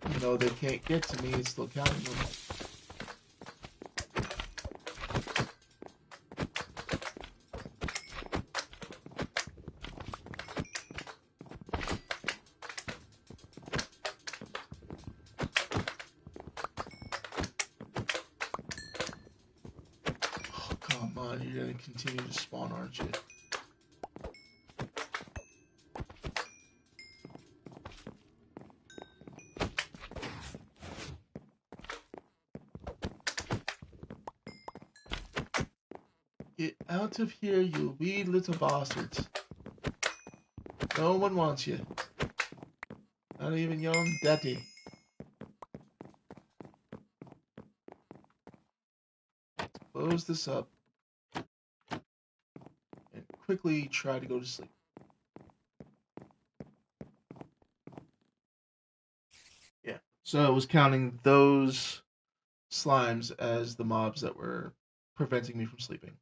Even though they can't get to me, it's still counting them. Oh, come on, you're gonna continue to spawn, aren't you? Get out of here, you wee little bastards. No one wants you. Not even your own daddy. Let's close this up. And quickly try to go to sleep. Yeah. So I was counting those slimes as the mobs that were preventing me from sleeping.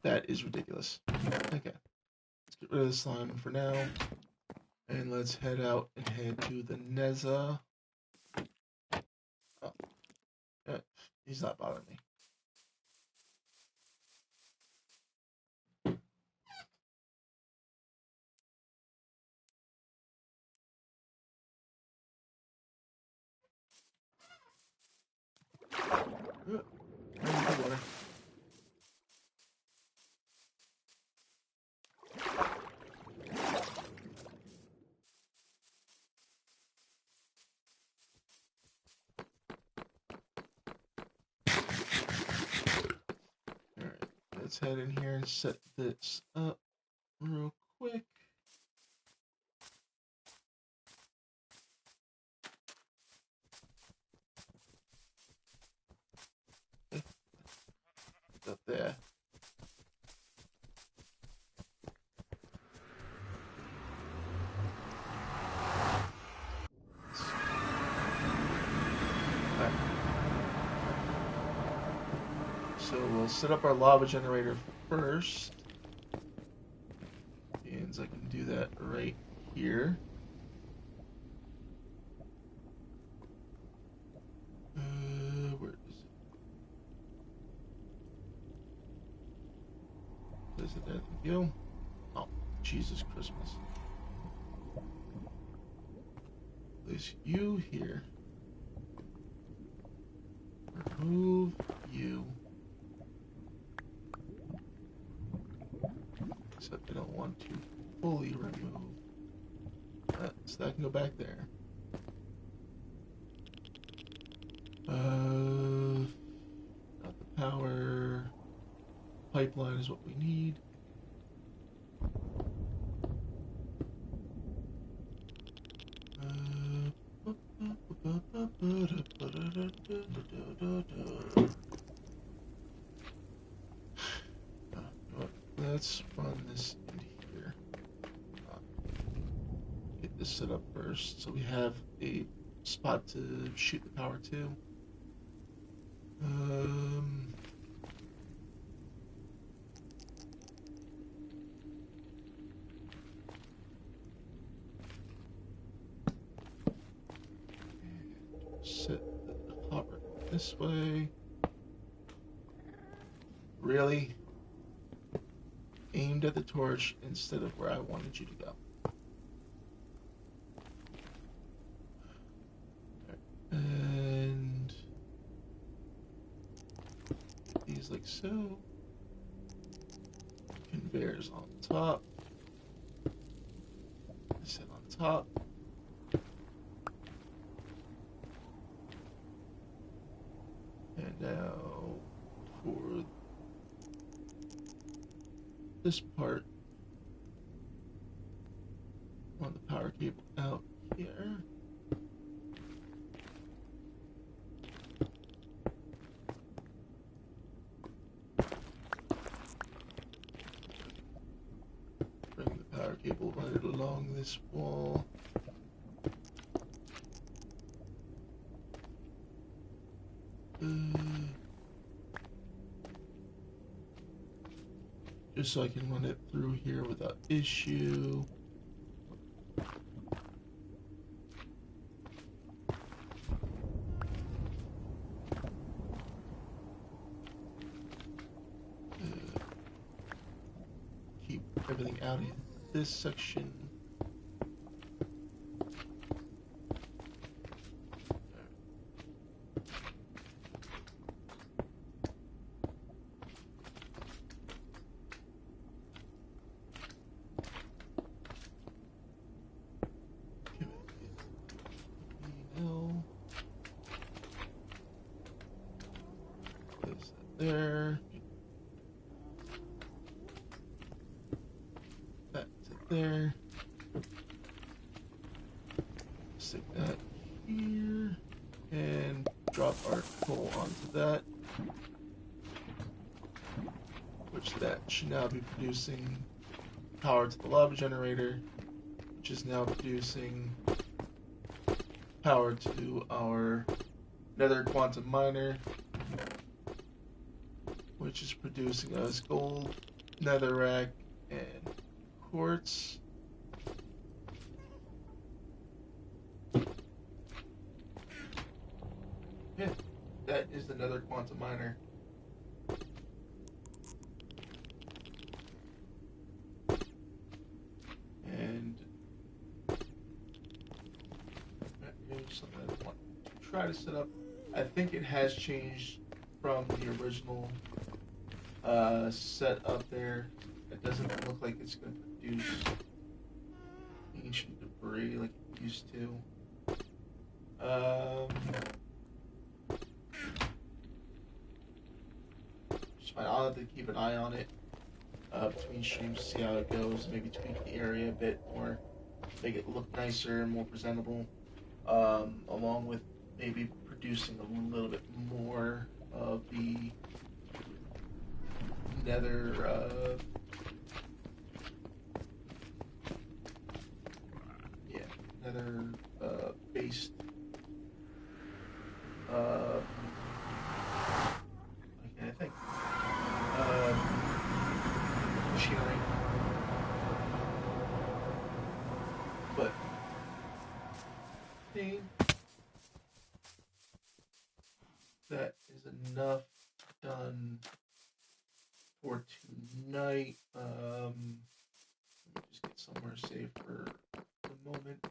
That is ridiculous. Okay. Let's get rid of the slime for now. And let's head out and head to the Neza. Oh. Yeah, he's not bothering me. Water. let's head in here and set this up real quick. Up there. Right. So we'll set up our lava generator first. And I can do that right here. Where is it? Is it there? Thank you. Oh, Jesus Christmas. Place you here. Remove you. Except I don't want to fully remove that, so that can go back there. Not the power. Pipeline is what we need. Let's run this in here. Get this set up first, so we have a spot to shoot the power to. Set the hopper this way. Really? Aimed at the torch instead of where I wanted you to go. And these like so. Conveyors on top. Set on top. And now for this part, run the power cable out here. Bring the power cable, run it along this wall. Just so I can run it through here without issue. Keep everything out of this section. There. That to there. Stick that here. And drop our coal onto that. Which that should now be producing power to the lava generator. Which is now producing power to our nether quantum miner. Which is producing us gold, netherrack, and quartz. Yeah, that is the nether quantum miner. And here's something I want to try to set up. I think it has changed from the original set up there. It doesn't look like it's going to produce ancient debris like it used to. So fine. I'll have to keep an eye on it between streams to see how it goes. Maybe tweak the area a bit more, make it look nicer and more presentable. Along with maybe producing a little bit more of the nether yeah, nether based uh I think machinery. But I think that is enough done for tonight. Let me just get somewhere safe for the moment.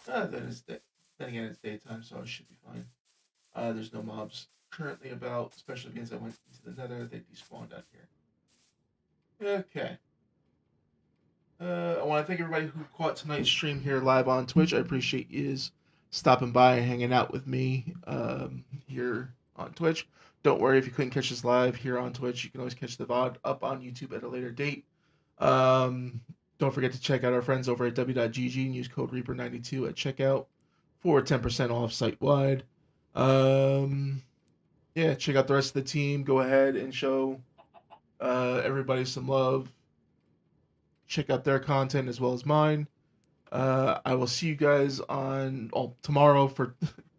Then again, it's daytime, so I should be fine. There's no mobs currently about, especially because I went into the nether. They despawned out here. Okay. I want to thank everybody who caught tonight's stream here live on Twitch. I appreciate you stopping by and hanging out with me here on Twitch. Don't worry if you couldn't catch us live here on Twitch. You can always catch the VOD up on YouTube at a later date. Don't forget to check out our friends over at w.gg and use code Reaper92 at checkout for 10% off site wide. Yeah, check out the rest of the team. Go ahead and show everybody some love. Check out their content as well as mine. I will see you guys on tomorrow for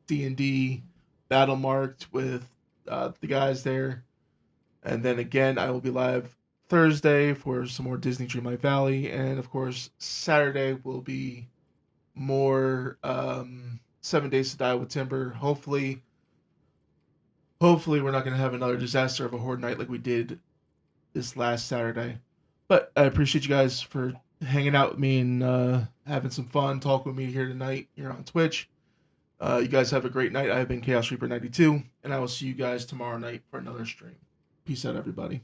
D&D Battle Marked with the guys there. And then again, I will be live Thursday for some more Disney Dreamlight Valley. And of course, Saturday will be more 7 Days to Die with Timber. Hopefully we're not going to have another disaster of a Horde night like we did this last Saturday. But I appreciate you guys for hanging out with me and having some fun, talking with me here tonight here on Twitch. You guys have a great night. I have been Chaos Reaper 92, and I will see you guys tomorrow night for another stream. Peace out, everybody.